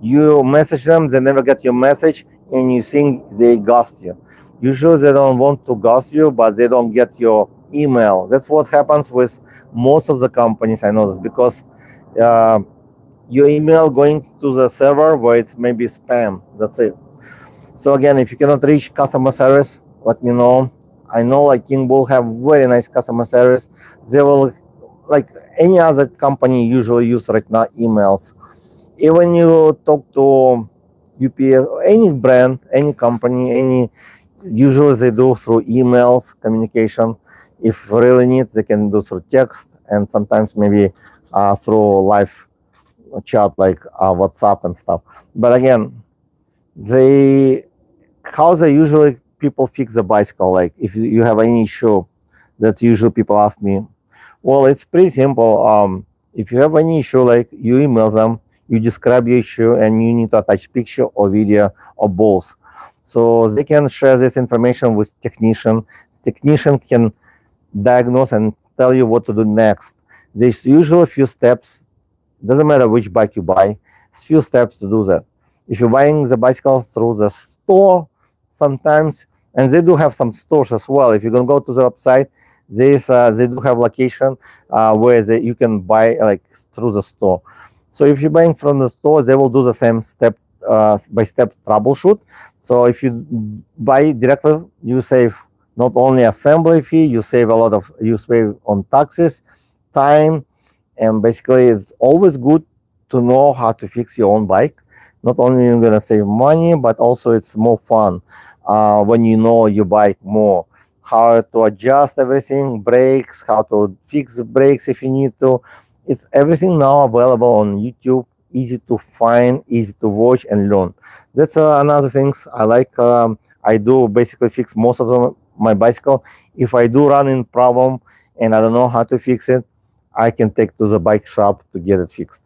You message them, they never get your message, and you think they ghost you. Usually they don't want to ghost you, but they don't get your email. That's what happens with most of the companies, I notice, because uh, your email going to the server where it's maybe spam. That's it. So again, if you cannot reach customer service, let me know. I know like Kingbull have very nice customer service. They will, like any other company usually use right now, emails. Even you talk to UPS, any brand, any company, any, usually they do through emails communication. If really need, they can do through text, and sometimes maybe through live chat like WhatsApp and stuff. But again, they, how they usually people fix the bicycle, like if you have any issue, that usually people ask me. Well, it's pretty simple. If you have any issue, like you email them, you describe your issue, and you need to attach picture or video or both, so they can share this information with technician. Technician can diagnose and tell you what to do next. There's usually a few steps. Doesn't matter which bike you buy, it's few steps to do that. If you're buying the bicycle through the store, sometimes, and they do have some stores as well. If you're gonna go to the website, they do have location where you can buy like through the store. So if you're buying from the store, they will do the same step by step troubleshoot. So if you buy directly, you save not only assembly fee, you save you save on taxes, time, and basically it's always good to know how to fix your own bike. Not only you're gonna save money, but also it's more fun when you know your bike more, how to adjust everything, brakes, how to fix the brakes if you need to. It's everything now available on YouTube, easy to find, easy to watch and learn. That's another things I like. I do basically fix most of my bicycle. If I do run in problem and I don't know how to fix it, I can take to the bike shop to get it fixed.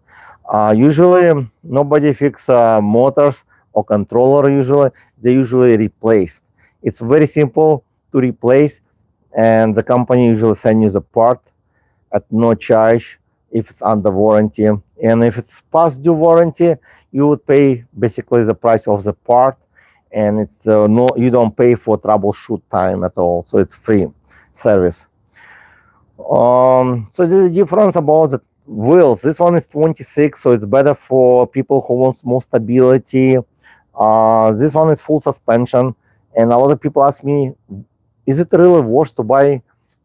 Usually, nobody fix motors or controller. They usually replaced. It's very simple to replace, and the company usually send you the part at no charge if it's under warranty. And if it's past due warranty, you would pay basically the price of the part, and it's no, you don't pay for troubleshoot time at all. So it's free service. So the difference about the wheels, this one is 26, so it's better for people who want more stability. This one is full suspension, and a lot of people ask me, is it really worth to buy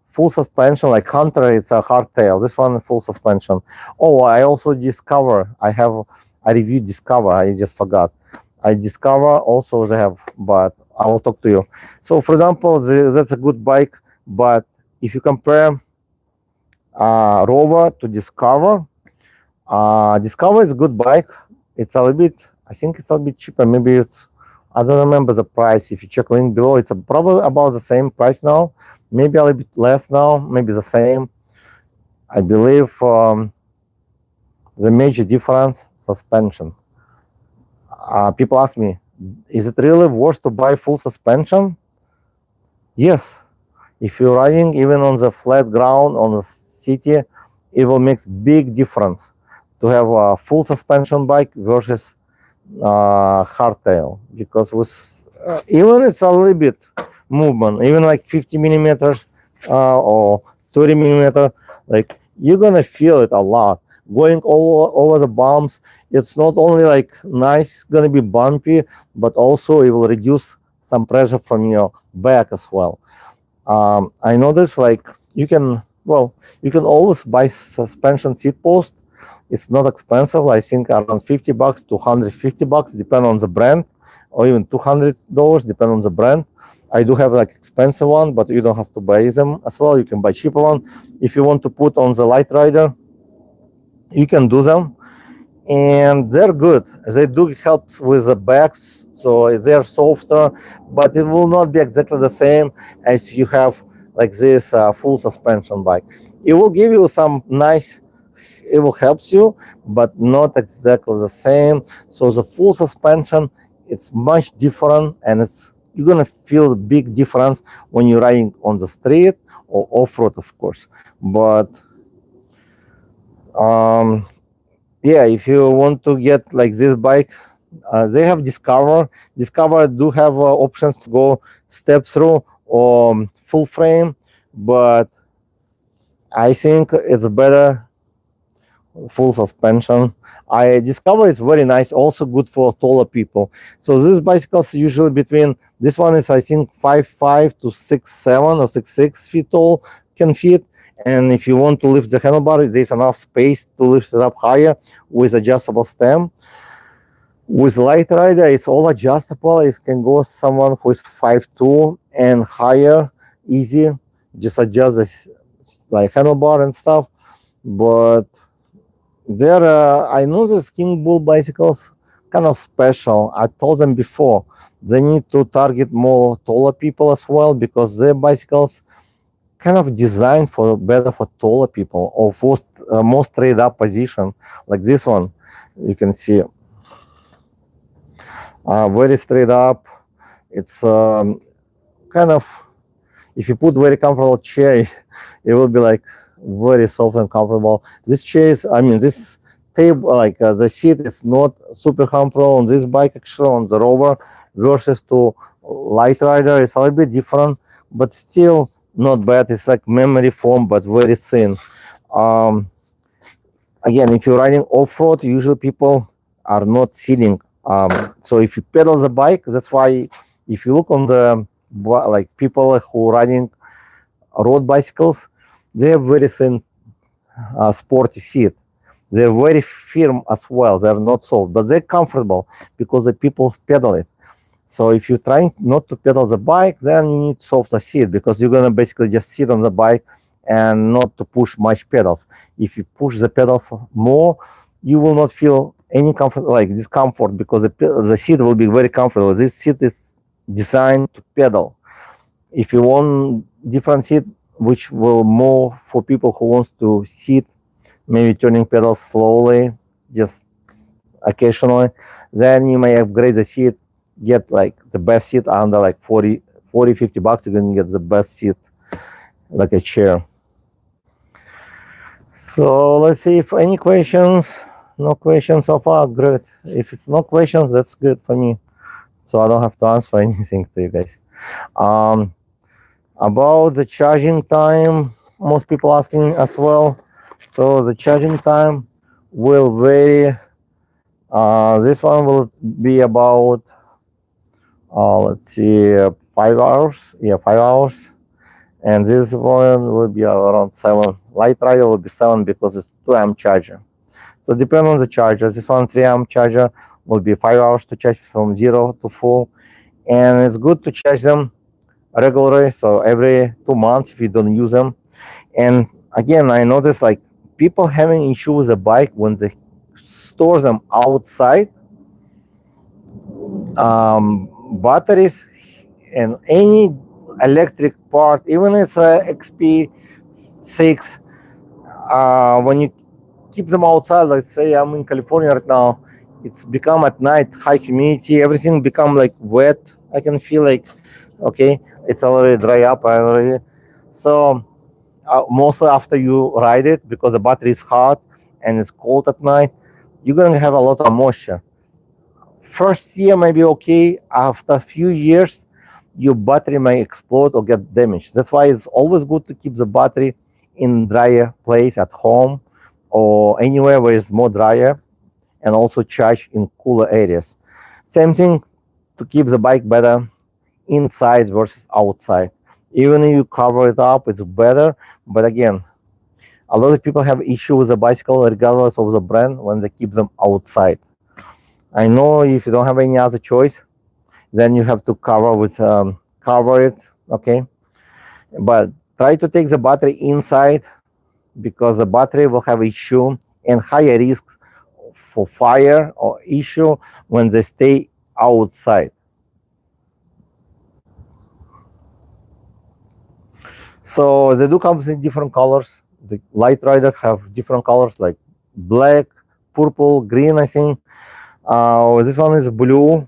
full suspension? Like Hunter, it's a hardtail. This one full suspension. Oh, I also I reviewed Discover. I just forgot. I Discover also they have, but I will talk to you. So for example, that's a good bike, but if you compare Rover to Discover. Discover is a good bike. It's a little bit, I think it's a little bit cheaper. Maybe it's I don't remember the price. If you check link below, it's probably about the same price now. Maybe a little bit less now, maybe the same. I believe the major difference, suspension. People ask me, is it really worth to buy full suspension? Yes. If you're riding even on the flat ground on the city, it will make big difference to have a full suspension bike versus hardtail, because with even it's a little bit movement, even like 50 millimeters or 30 millimeter, like you're gonna feel it a lot going all over the bumps. It's not only like nice gonna be bumpy, but also it will reduce some pressure from your back as well. I noticed like you can always buy suspension seat post. It's not expensive. I think around $50 to $150, depend on the brand, or even $200, depend on the brand. I do have like expensive one, but you don't have to buy them as well. You can buy cheaper one. If you want to put on the light rider, you can do them, and they're good. They do help with the backs, so they're softer, but it will not be exactly the same as you have like this full suspension bike. It will give you some nice, it will help you, but not exactly the same. So the full suspension, it's much different, and it's you're gonna feel the big difference when you're riding on the street or off-road, of course. But yeah, if you want to get like this bike, they have Discover do have options to go step through or full frame, but I think it's better full suspension. I Discover is very nice, also good for taller people. So these bicycles usually between, this one is I think 5'5" to 6'7" or 6'6" feet tall, can fit. And if you want to lift the handlebar, there's enough space to lift it up higher with adjustable stem. With light rider, it's all adjustable. It can go someone who is 5'2" and higher, easy. Just adjust this like handlebar and stuff. But there, I noticed Kingbull bicycles kind of special. I told them before they need to target more taller people as well, because their bicycles kind of designed for better for taller people or for more straight up position, like this one. You can see very straight up. It's kind of, if you put very comfortable chair, it will be like very soft and comfortable. This chair is, I mean, this table, like the seat is not super comfortable on this bike, actually on the Rover versus to light rider. It's a little bit different, but still not bad. It's like memory foam, but very thin. Again, if you're riding off-road, usually people are not sitting. So if you pedal the bike, that's why if you look on the like people who riding road bicycles, they have very thin sporty seat. They're very firm as well. They're not soft, but they're comfortable because the people pedal it. So if you're trying not to pedal the bike, then you need softer seat, because you're gonna basically just sit on the bike and not to push much pedals. If you push the pedals more, you will not feel any comfort, like discomfort, because the seat will be very comfortable. This seat is designed to pedal. If you want different seat, which will more for people who wants to sit, maybe turning pedals slowly, just occasionally, then you may upgrade the seat, get like the best seat under like 40 $50. You can get the best seat, like a chair. So let's see if any questions. No questions so far. Great. If it's no questions, that's good for me, so I don't have to answer anything to you guys. About the charging time, most people asking as well. So the charging time will vary. This one will be about let's see, 5 hours. Yeah, 5 hours. And this one will be around 7. Light rider will be 7 because it's 2 amp charger. So depending on the charger, this one 3 amp charger will be 5 hours to charge from 0 to full. And it's good to charge them regularly, so every 2 months if you don't use them. And again, I noticed like people having issue with the bike when they store them outside, batteries and any electric part, even it's a XP6, when you keep them outside, let's say I'm in California right now, it's become at night, high humidity, everything become like wet. I can feel like, okay, it's already dry up already. So mostly after you ride it, because the battery is hot and it's cold at night, you're gonna have a lot of moisture. First year maybe okay. After a few years, your battery may explode or get damaged. That's why it's always good to keep the battery in drier place at home or anywhere where it's more drier, and also charge in cooler areas. Same thing to keep the bike better inside versus outside. Even if you cover it up, it's better. But again, a lot of people have issue with the bicycle regardless of the brand when they keep them outside. I know if you don't have any other choice, then you have to cover it, okay? But try to take the battery inside, because the battery will have issue and higher risk for fire or issue when they stay outside. So they do come in different colors. The light rider have different colors like black, purple, green, I think. This one is blue,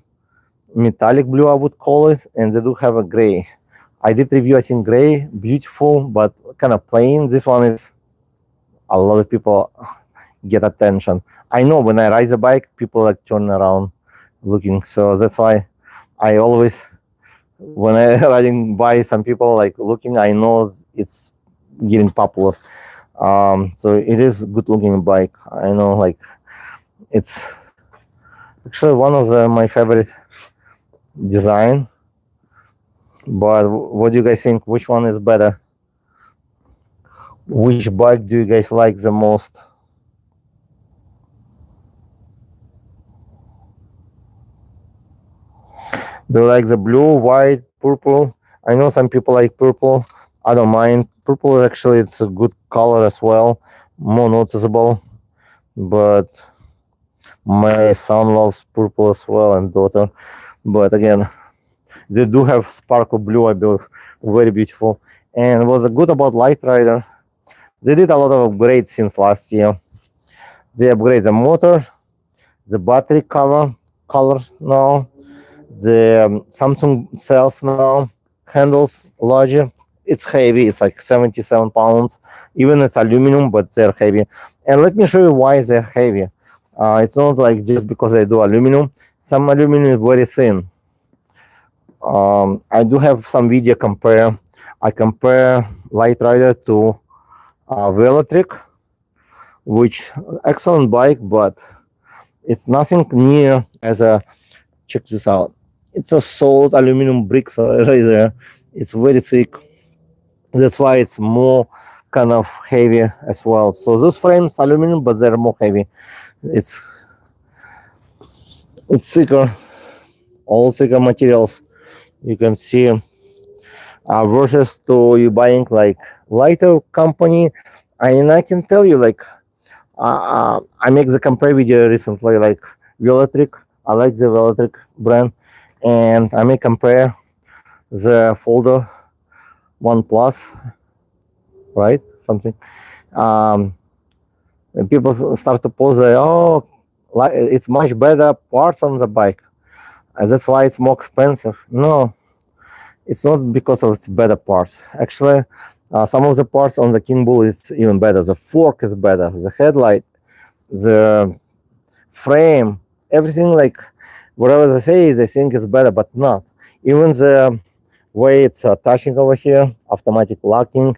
metallic blue I would call it, and they do have a gray. I did review, I think, gray, beautiful, but kind of plain. This one is, a lot of people get attention. I know when I ride the bike, people like turn around looking. So that's why I always, when I riding by, some people like looking, I know it's getting popular. So it is good looking bike. I know, like, it's actually one of my favorite design. But what do you guys think? Which one is better? Which bike do you guys like the most? Do you like the blue, white, purple? I know some people like purple. I don't mind. Purple actually, it's a good color as well, more noticeable. But my son loves purple as well, and daughter. But again, they do have sparkle blue, I believe, very beautiful. And what's good about Light Rider, they did a lot of upgrades since last year. They upgrade the motor, the battery color now, the Samsung cells now, handles larger. It's heavy. It's like 77 pounds. Even it's aluminum, but they're heavy. And let me show you why they're heavy. It's not like just because they do aluminum. Some aluminum is very thin. I do have some video compare. I compare Light Rider to Velotric, which excellent bike, but it's nothing near as a, check this out. It's a solid aluminum bricks right there. It's very thick. That's why it's more kind of heavy as well. So those frames aluminum, but they're more heavy. It's thicker, all thicker materials. You can see versus to you buying like lighter company. And I can tell you, like, I make the compare video recently, like Velotric. I like the Velotric brand, and I may compare the Folder One Plus, right? Something. And people start to post, oh, like it's much better parts on the bike, and that's why it's more expensive. No, it's not because of its better parts. Actually, some of the parts on the Kingbull is even better. The fork is better. The headlight, the frame, everything, like whatever they say, they think is better, but not. Even the way it's touching over here, automatic locking.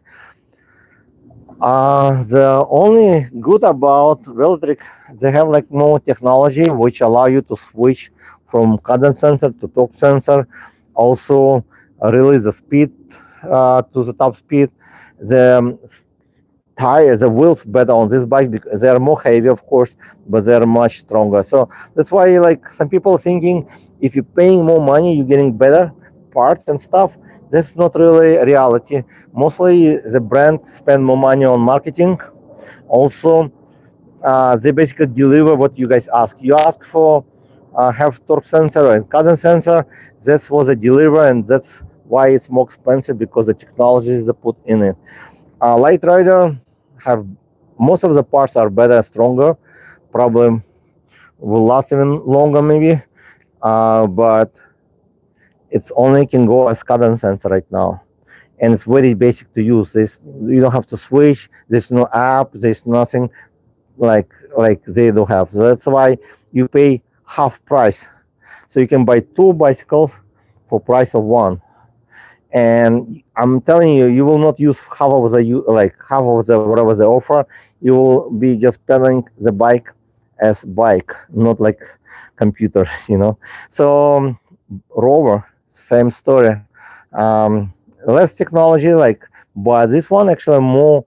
The only good about Velotric, they have like more technology which allow you to switch from cadence sensor to torque sensor. Also release the speed to the top speed. The tires, the wheels better on this bike because they are more heavy, of course, but they are much stronger. So that's why, like, some people thinking if you're paying more money, you're getting better parts and stuff. That's not really reality. Mostly the brand spend more money on marketing. Also, they basically deliver what you guys ask. You ask for have torque sensor and cadence sensor. That's what they deliver, and that's why it's more expensive because the technologies they put in it. Light Rider have most of the parts are better, stronger, probably will last even longer maybe, but it's only can go as cadence sensor right now, and it's very basic to use. This you don't have to switch. There's no app. There's nothing like they do have. So that's why you pay half price. So you can buy two bicycles for price of one. And I'm telling you, you will not use half of the half of the whatever they offer. You will be just pedaling the bike as bike, not like computer, So Rover, same story. Less technology, but this one actually more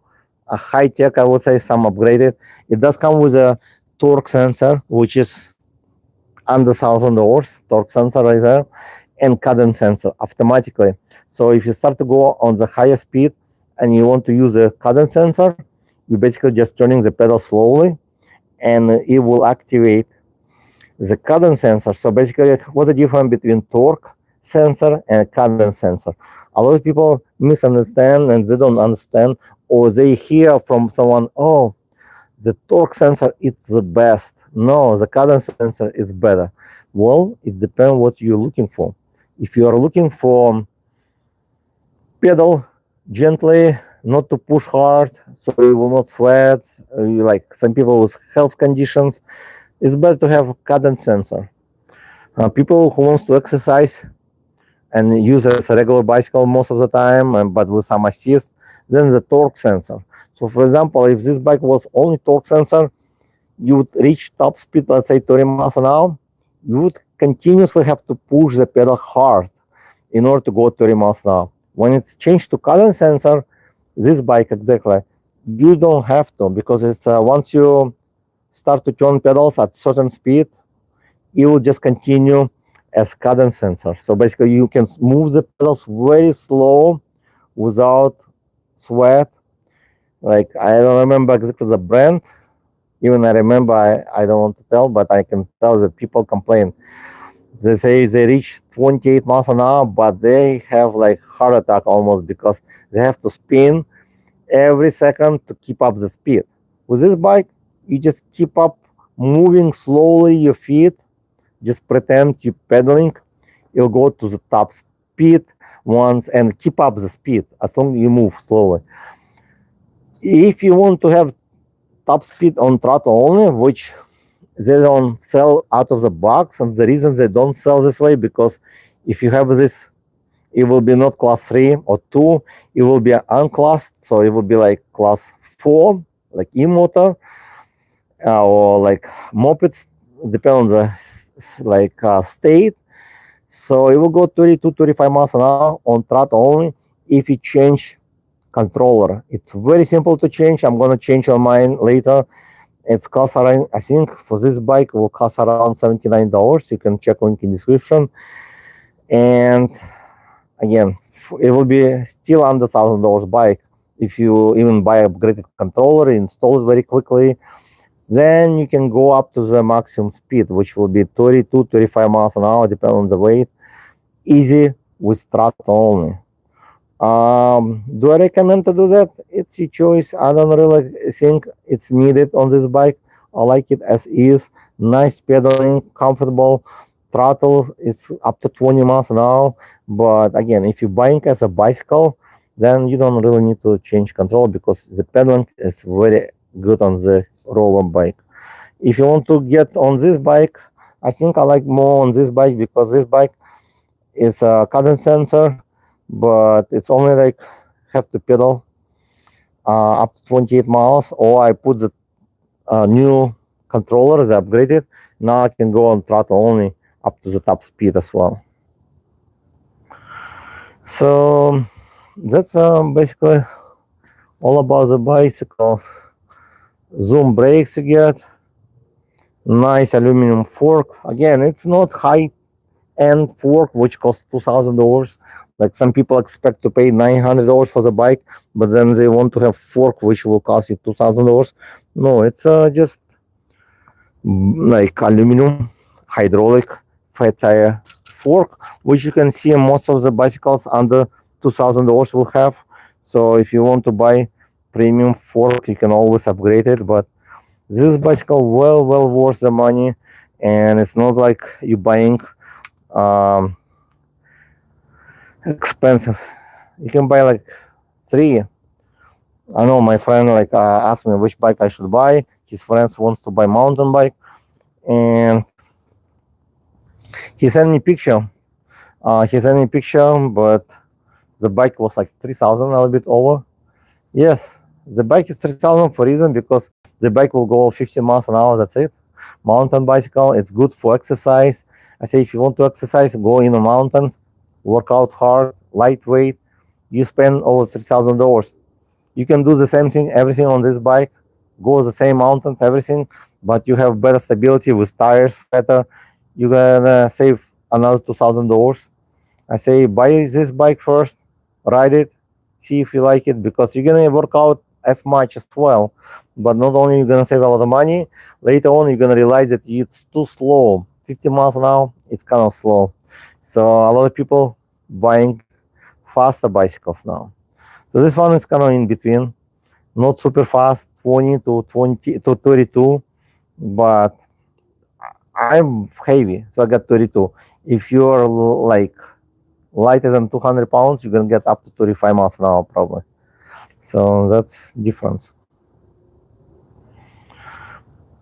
high tech. I would say some upgraded. It does come with a torque sensor, which is under 1,000 horse torque sensor right there, and cadence sensor automatically. So if you start to go on the higher speed and you want to use the cadence sensor, you basically just turning the pedal slowly, and it will activate the cadence sensor. So basically, what's the difference between torque sensor and cadence sensor? A lot of people misunderstand and they don't understand, or they hear from someone, oh, the torque sensor is the best. No, the cadence sensor is better. Well, it depends what you're looking for. If you are looking for pedal gently, not to push hard, so you will not sweat, like some people with health conditions, it's better to have a cadence sensor. People who wants to exercise and use as a regular bicycle most of the time, but with some assist, then the torque sensor. So, for example, if this bike was only torque sensor, you would reach top speed, let's say 30 miles an hour. You would continuously have to push the pedal hard in order to go 30 miles an hour. When it's changed to cadence sensor, this bike exactly, you don't have to, because it's once you start to turn pedals at certain speed, it will just continue as cadence sensor. So basically, you can move the pedals very slow without sweat. Like I don't remember exactly the brand. Even I remember, I don't want to tell, but I can tell that people complain. They say they reach 28 miles an hour, but they have like heart attack almost because they have to spin every second to keep up the speed. With this bike, you just keep up moving slowly your feet, just pretend you're pedaling. You'll go to the top speed once and keep up the speed as long as you move slowly. If you want to have top speed on throttle only, which they don't sell out of the box, and the reason they don't sell this way, because if you have this, it will be not class 3 or 2, it will be unclassed, so it will be like class 4, like e-motor, or like mopeds, depend on the state. So it will go 32, 35 miles an hour on throttle only if you change controller. It's very simple to change. I'm gonna change on mine later. It's cost around, I think for this bike will cost around $79. You can check link in description. And again, it will be still under $1,000 bike. If you even buy upgraded controller, install it very quickly, then you can go up to the maximum speed, which will be 32, 35 miles an hour, depending on the weight. Easy with throttle only. Do I recommend to do that? It's your choice. I don't really think it's needed on this bike. I like it as is. Nice pedaling, comfortable. Throttle is up to 20 miles an hour. But again, if you're buying as a bicycle, then you don't really need to change control because the pedaling is very good on the Rover bike. If you want to get on this bike, I think I like more on this bike because this bike is a cadence sensor, but it's only like have to pedal up to 28 miles, or I put the new controller, the upgraded. Now I can go on throttle only up to the top speed as well. So that's basically all about the bicycle. Zoom brakes you get. Nice aluminum fork. Again, it's not high end fork which costs $2,000. Like some people expect to pay $900 for the bike, but then they want to have fork which will cost you $2,000. No, it's just like aluminum, hydraulic fat tire fork, which you can see most of the bicycles under $2,000 will have. So if you want to buy premium fork, you can always upgrade it. But this bicycle well worth the money, and it's not like you buying um, expensive. You can buy like three. I know my friend asked me which bike I should buy. His friends wants to buy mountain bike, and he sent me picture. But the bike was like 3,000, a little bit over. Yes, the bike is 3,000 for reason because the bike will go 50 miles an hour. That's it. Mountain bicycle, it's good for exercise. I say if you want to exercise, go in the mountains, work out hard, lightweight. You spend over $3,000. You can do the same thing, everything on this bike, go the same mountains, everything, but you have better stability with tires, fatter. You're gonna save another $2,000. I say buy this bike first, ride it, see if you like it, because you're gonna work out as much as well. But not only you're gonna save a lot of money, later on you're gonna realize that it's too slow. 50 miles an hour, it's kind of slow. So a lot of people buying faster bicycles now. So this one is kind of in between, not super fast, 20 to 32, but I'm heavy, so I got 32. If you're like lighter than 200 pounds, you're gonna get up to 35 miles an hour probably. So that's difference.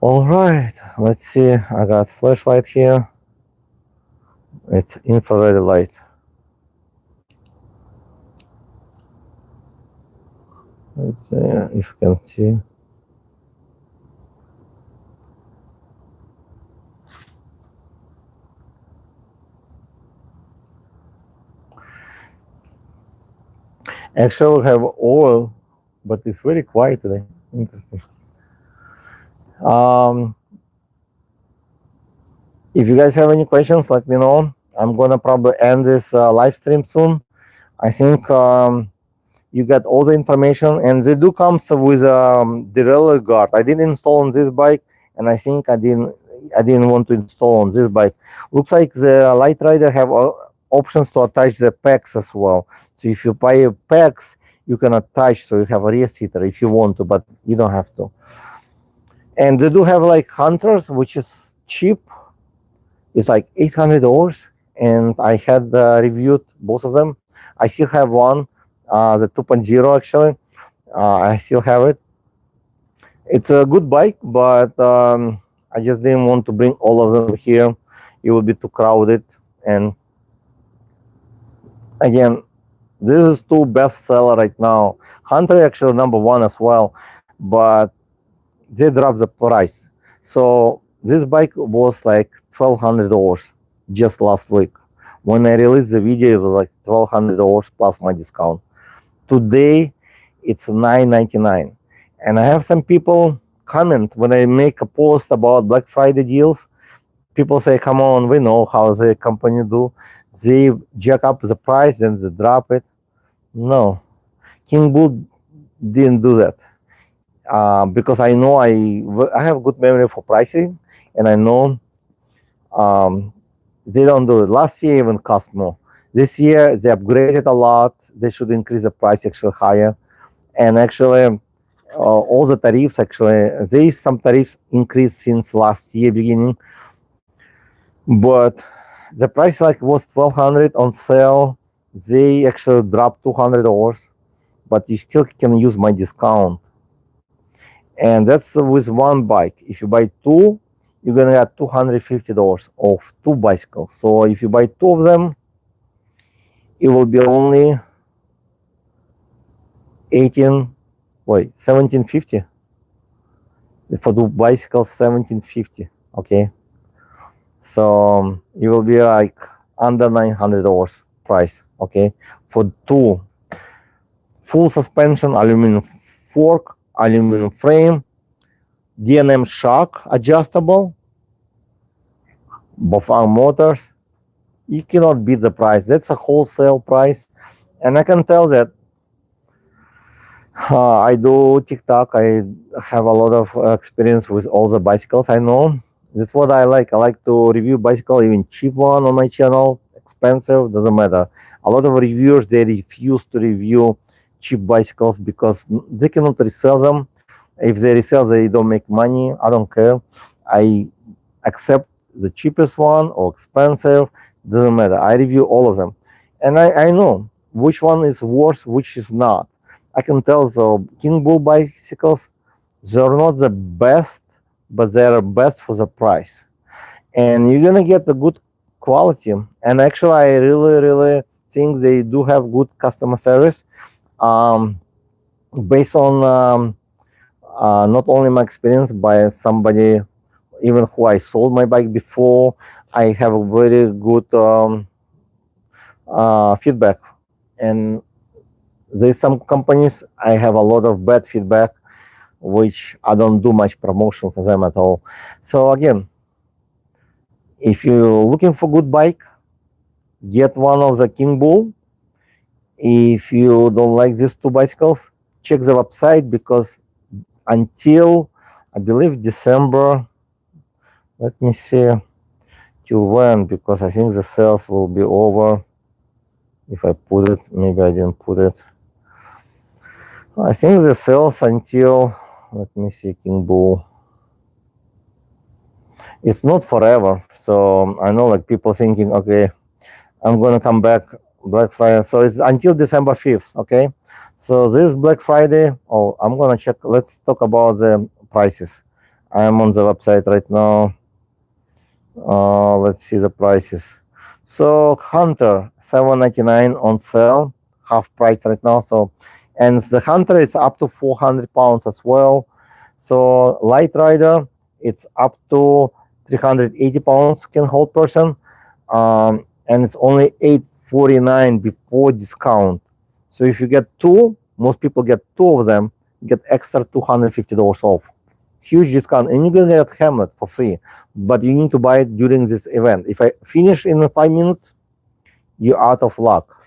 All right, let's see. I got flashlight here. It's infrared light. Let's see if you can see. Actually, we have oil, but it's very quiet today. Interesting. If you guys have any questions, let me know. I'm gonna probably end this live stream soon. I think you got all the information, and they do come with the derailleur guard. I didn't install on this bike, and I think I didn't want to install on this bike. Looks like the Light Rider have options to attach the packs as well. So if you buy packs, you can attach, so you have a rear seater if you want to, but you don't have to. And they do have like Hunters, which is cheap. It's like $800, and I had reviewed both of them. I still have one, the 2.0 actually. I still have it. It's a good bike, but I just didn't want to bring all of them here. It would be too crowded. And again, this is two bestseller right now. Hunter actually number one as well, but they dropped the price. So this bike was like $1,200 just last week. When I released the video, it was like $1,200 plus my discount. Today, it's $999. And I have some people comment when I make a post about Black Friday deals. People say, come on, we know how the company do. They jack up the price, then they drop it. No, Kingbull didn't do that. Because I know I have good memory for pricing, and I know they don't do it. Last year even cost more. This year they upgraded a lot. They should increase the price actually higher. And actually, all the tariffs actually, there is some tariff increase since last year beginning, but the price like was $1,200 on sale. They actually dropped $200, but you still can use my discount. And that's with one bike. If you buy two, you're gonna get $250 off two bicycles. So if you buy two of them, it will be only $1,750 for two bicycles. $1,750. Okay, so it will be like under $900 price. Okay, for two full suspension, aluminum fork, aluminum frame, D&M shock adjustable, both arm motors. You cannot beat the price. That's a wholesale price. And I can tell that I do TikTok. I have a lot of experience with all the bicycles I know. That's what I like. I like to review bicycle, even cheap one on my channel, expensive, doesn't matter. A lot of reviewers, they refuse to review cheap bicycles because they cannot resell them. If they resell, they don't make money. I don't care. I accept the cheapest one or expensive, doesn't matter. I review all of them. And I know which one is worse, which is not. I can tell the Kingbull bicycles, they're not the best, but they're best for the price. And you're gonna get the good quality. And actually, I really think they do have good customer service. Um, Based on not only my experience, by somebody even who I sold my bike before, I have a very good feedback. And there's some companies I have a lot of bad feedback, which I don't do much promotion for them at all. So again, if you're looking for good bike, get one of the Kingbull. If you don't like these two bicycles, check the website because until I believe December, let me see till when, because I think the sales will be over. If I put it, maybe I didn't put it. I think the sales until, let me see, Kingbull. It's not forever. So I know like people thinking, okay, I'm gonna come back Black Friday. So it's until December 5th, okay? So this Black Friday, oh, I'm gonna check. Let's talk about the prices. I'm on the website right now. Let's see the prices. So Hunter 799 on sale, half price right now. So, and the Hunter is up to 400 pounds as well. So Light Rider, it's up to 380 pounds can hold person, and it's only 849 before discount. So if you get two, most people get two of them, get extra $250 off. Huge discount, and you're gonna get Hamlet for free, but you need to buy it during this event. If I finish in 5 minutes, you're out of luck.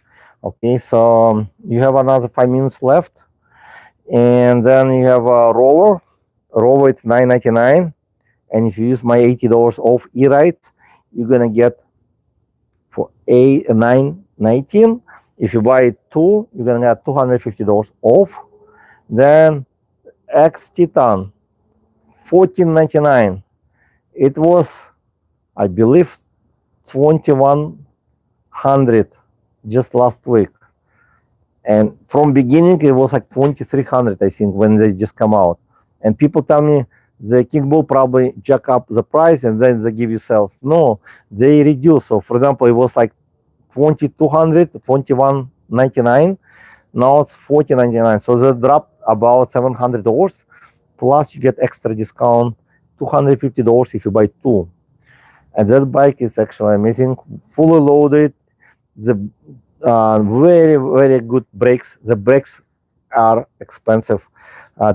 Okay, so you have another 5 minutes left, and then you have a rover. Rover, it's $9.99, and if you use my $80 off e-rides, you're gonna get for $9.19. If you buy two, you're gonna get $250 off. Then X Titan, $14.99. It was, I believe, 2,100 just last week, and from beginning it was like 2,300, I think, when they just come out. And people tell me the Kingbull probably jack up the price and then they give you sales. No, they reduce. So for example, it was like 2,200, 2,199. Now it's 4,099. So they dropped about $700. Plus you get extra discount, $250 if you buy two. And that bike is actually amazing, fully loaded. The very good brakes. The brakes are expensive.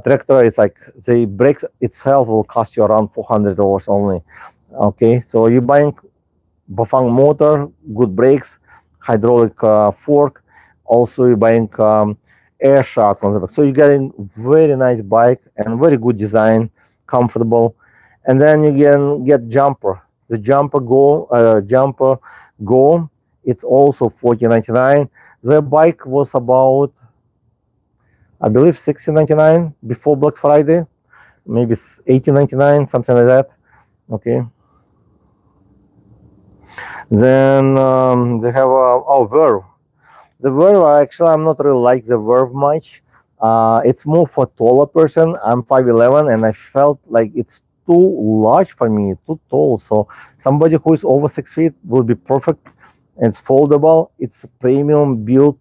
Tractor is like the brakes itself will cost you around $400 only. Okay, so you're buying Bafang motor, good brakes, hydraulic fork. Also, you're buying air shock on the back. So you're getting very nice bike and very good design, comfortable. And then you can get jumper. The jumper go. It's also $14.99. The bike was about, I believe, $16.99 before Black Friday, maybe $18.99, something like that. Okay. Then they have Verve. The Verve, actually, I'm not really like the Verve much. It's more for taller person. I'm 5'11", and I felt like it's too large for me, too tall. So somebody who is over 6 feet will be perfect. It's foldable. It's premium built.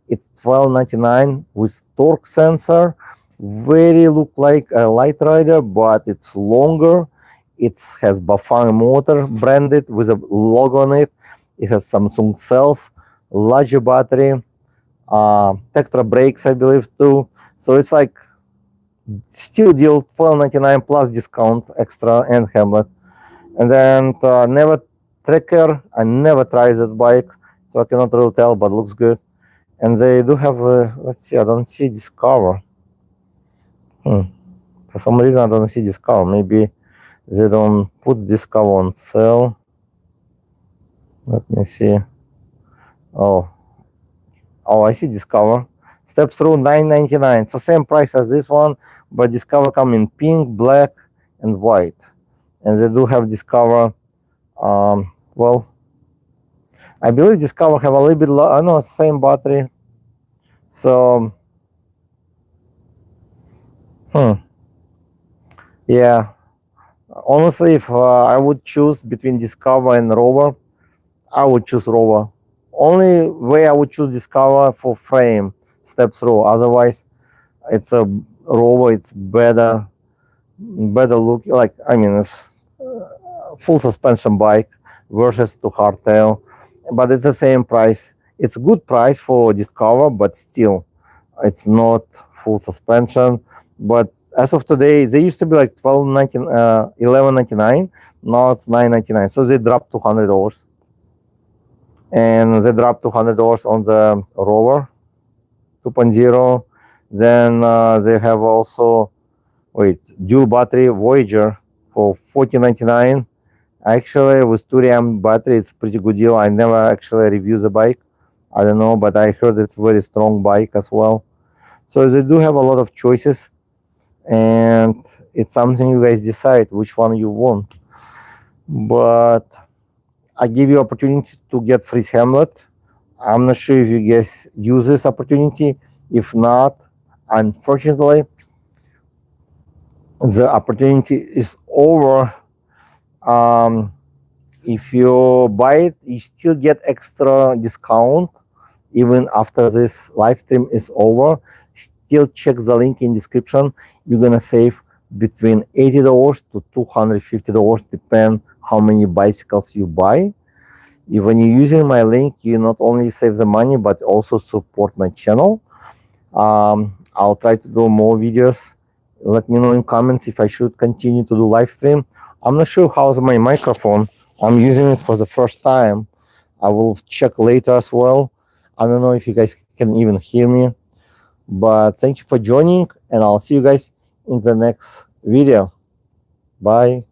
It's $12.99 with torque sensor. Very look like a Light Rider, but it's longer. It has Bafang motor branded with a logo on it. It has Samsung cells, larger battery, Tetra brakes, I believe, too. So it's like still deal $12.99 plus discount extra and Hamlet. And then never tracker. I never tried that bike, so I cannot really tell, but looks good. And they do have let's see, I don't see Discover. For some reason I don't see Discover. Maybe They don't put Discover on sale. Let me see. Oh, I see Discover. Step through $9.99. So same price as this one, but Discover come in pink, black, and white. And they do have Discover. Well, I believe Discover have a little bit low. I know same battery. So, yeah. Honestly, if I would choose between Discover and Rover, I would choose Rover. Only way I would choose Discover for frame step through. Otherwise, it's a Rover. It's better look. Like I mean, it's full suspension bike versus to hardtail, but it's the same price. It's a good price for Discover, but still, it's not full suspension. But as of today, they used to be like $11.99. Now it's $9.99. So they dropped $200, and they dropped $200 on the Rover 2.0. Then they have also dual battery Voyager for $14.99. Actually, with 2 amp battery, it's a pretty good deal. I never actually reviewed the bike. I don't know, but I heard it's a very strong bike as well. So they do have a lot of choices, and it's something you guys decide which one you want. But I give you opportunity to get free Hamlet. I'm not sure if you guys use this opportunity. If not, unfortunately, the opportunity is over. If you buy it, you still get extra discount even after this live stream is over. Still check the link in description. You're gonna save between $80 to $250, depend how many bicycles you buy. When you're using my link, you not only save the money but also support my channel. I'll try to do more videos. Let me know in comments if I should continue to do live stream. I'm not sure how's my microphone. I'm using it for the first time. I will check later as well. I don't know if you guys can even hear me, but thank you for joining, and I'll see you guys in the next video. Bye.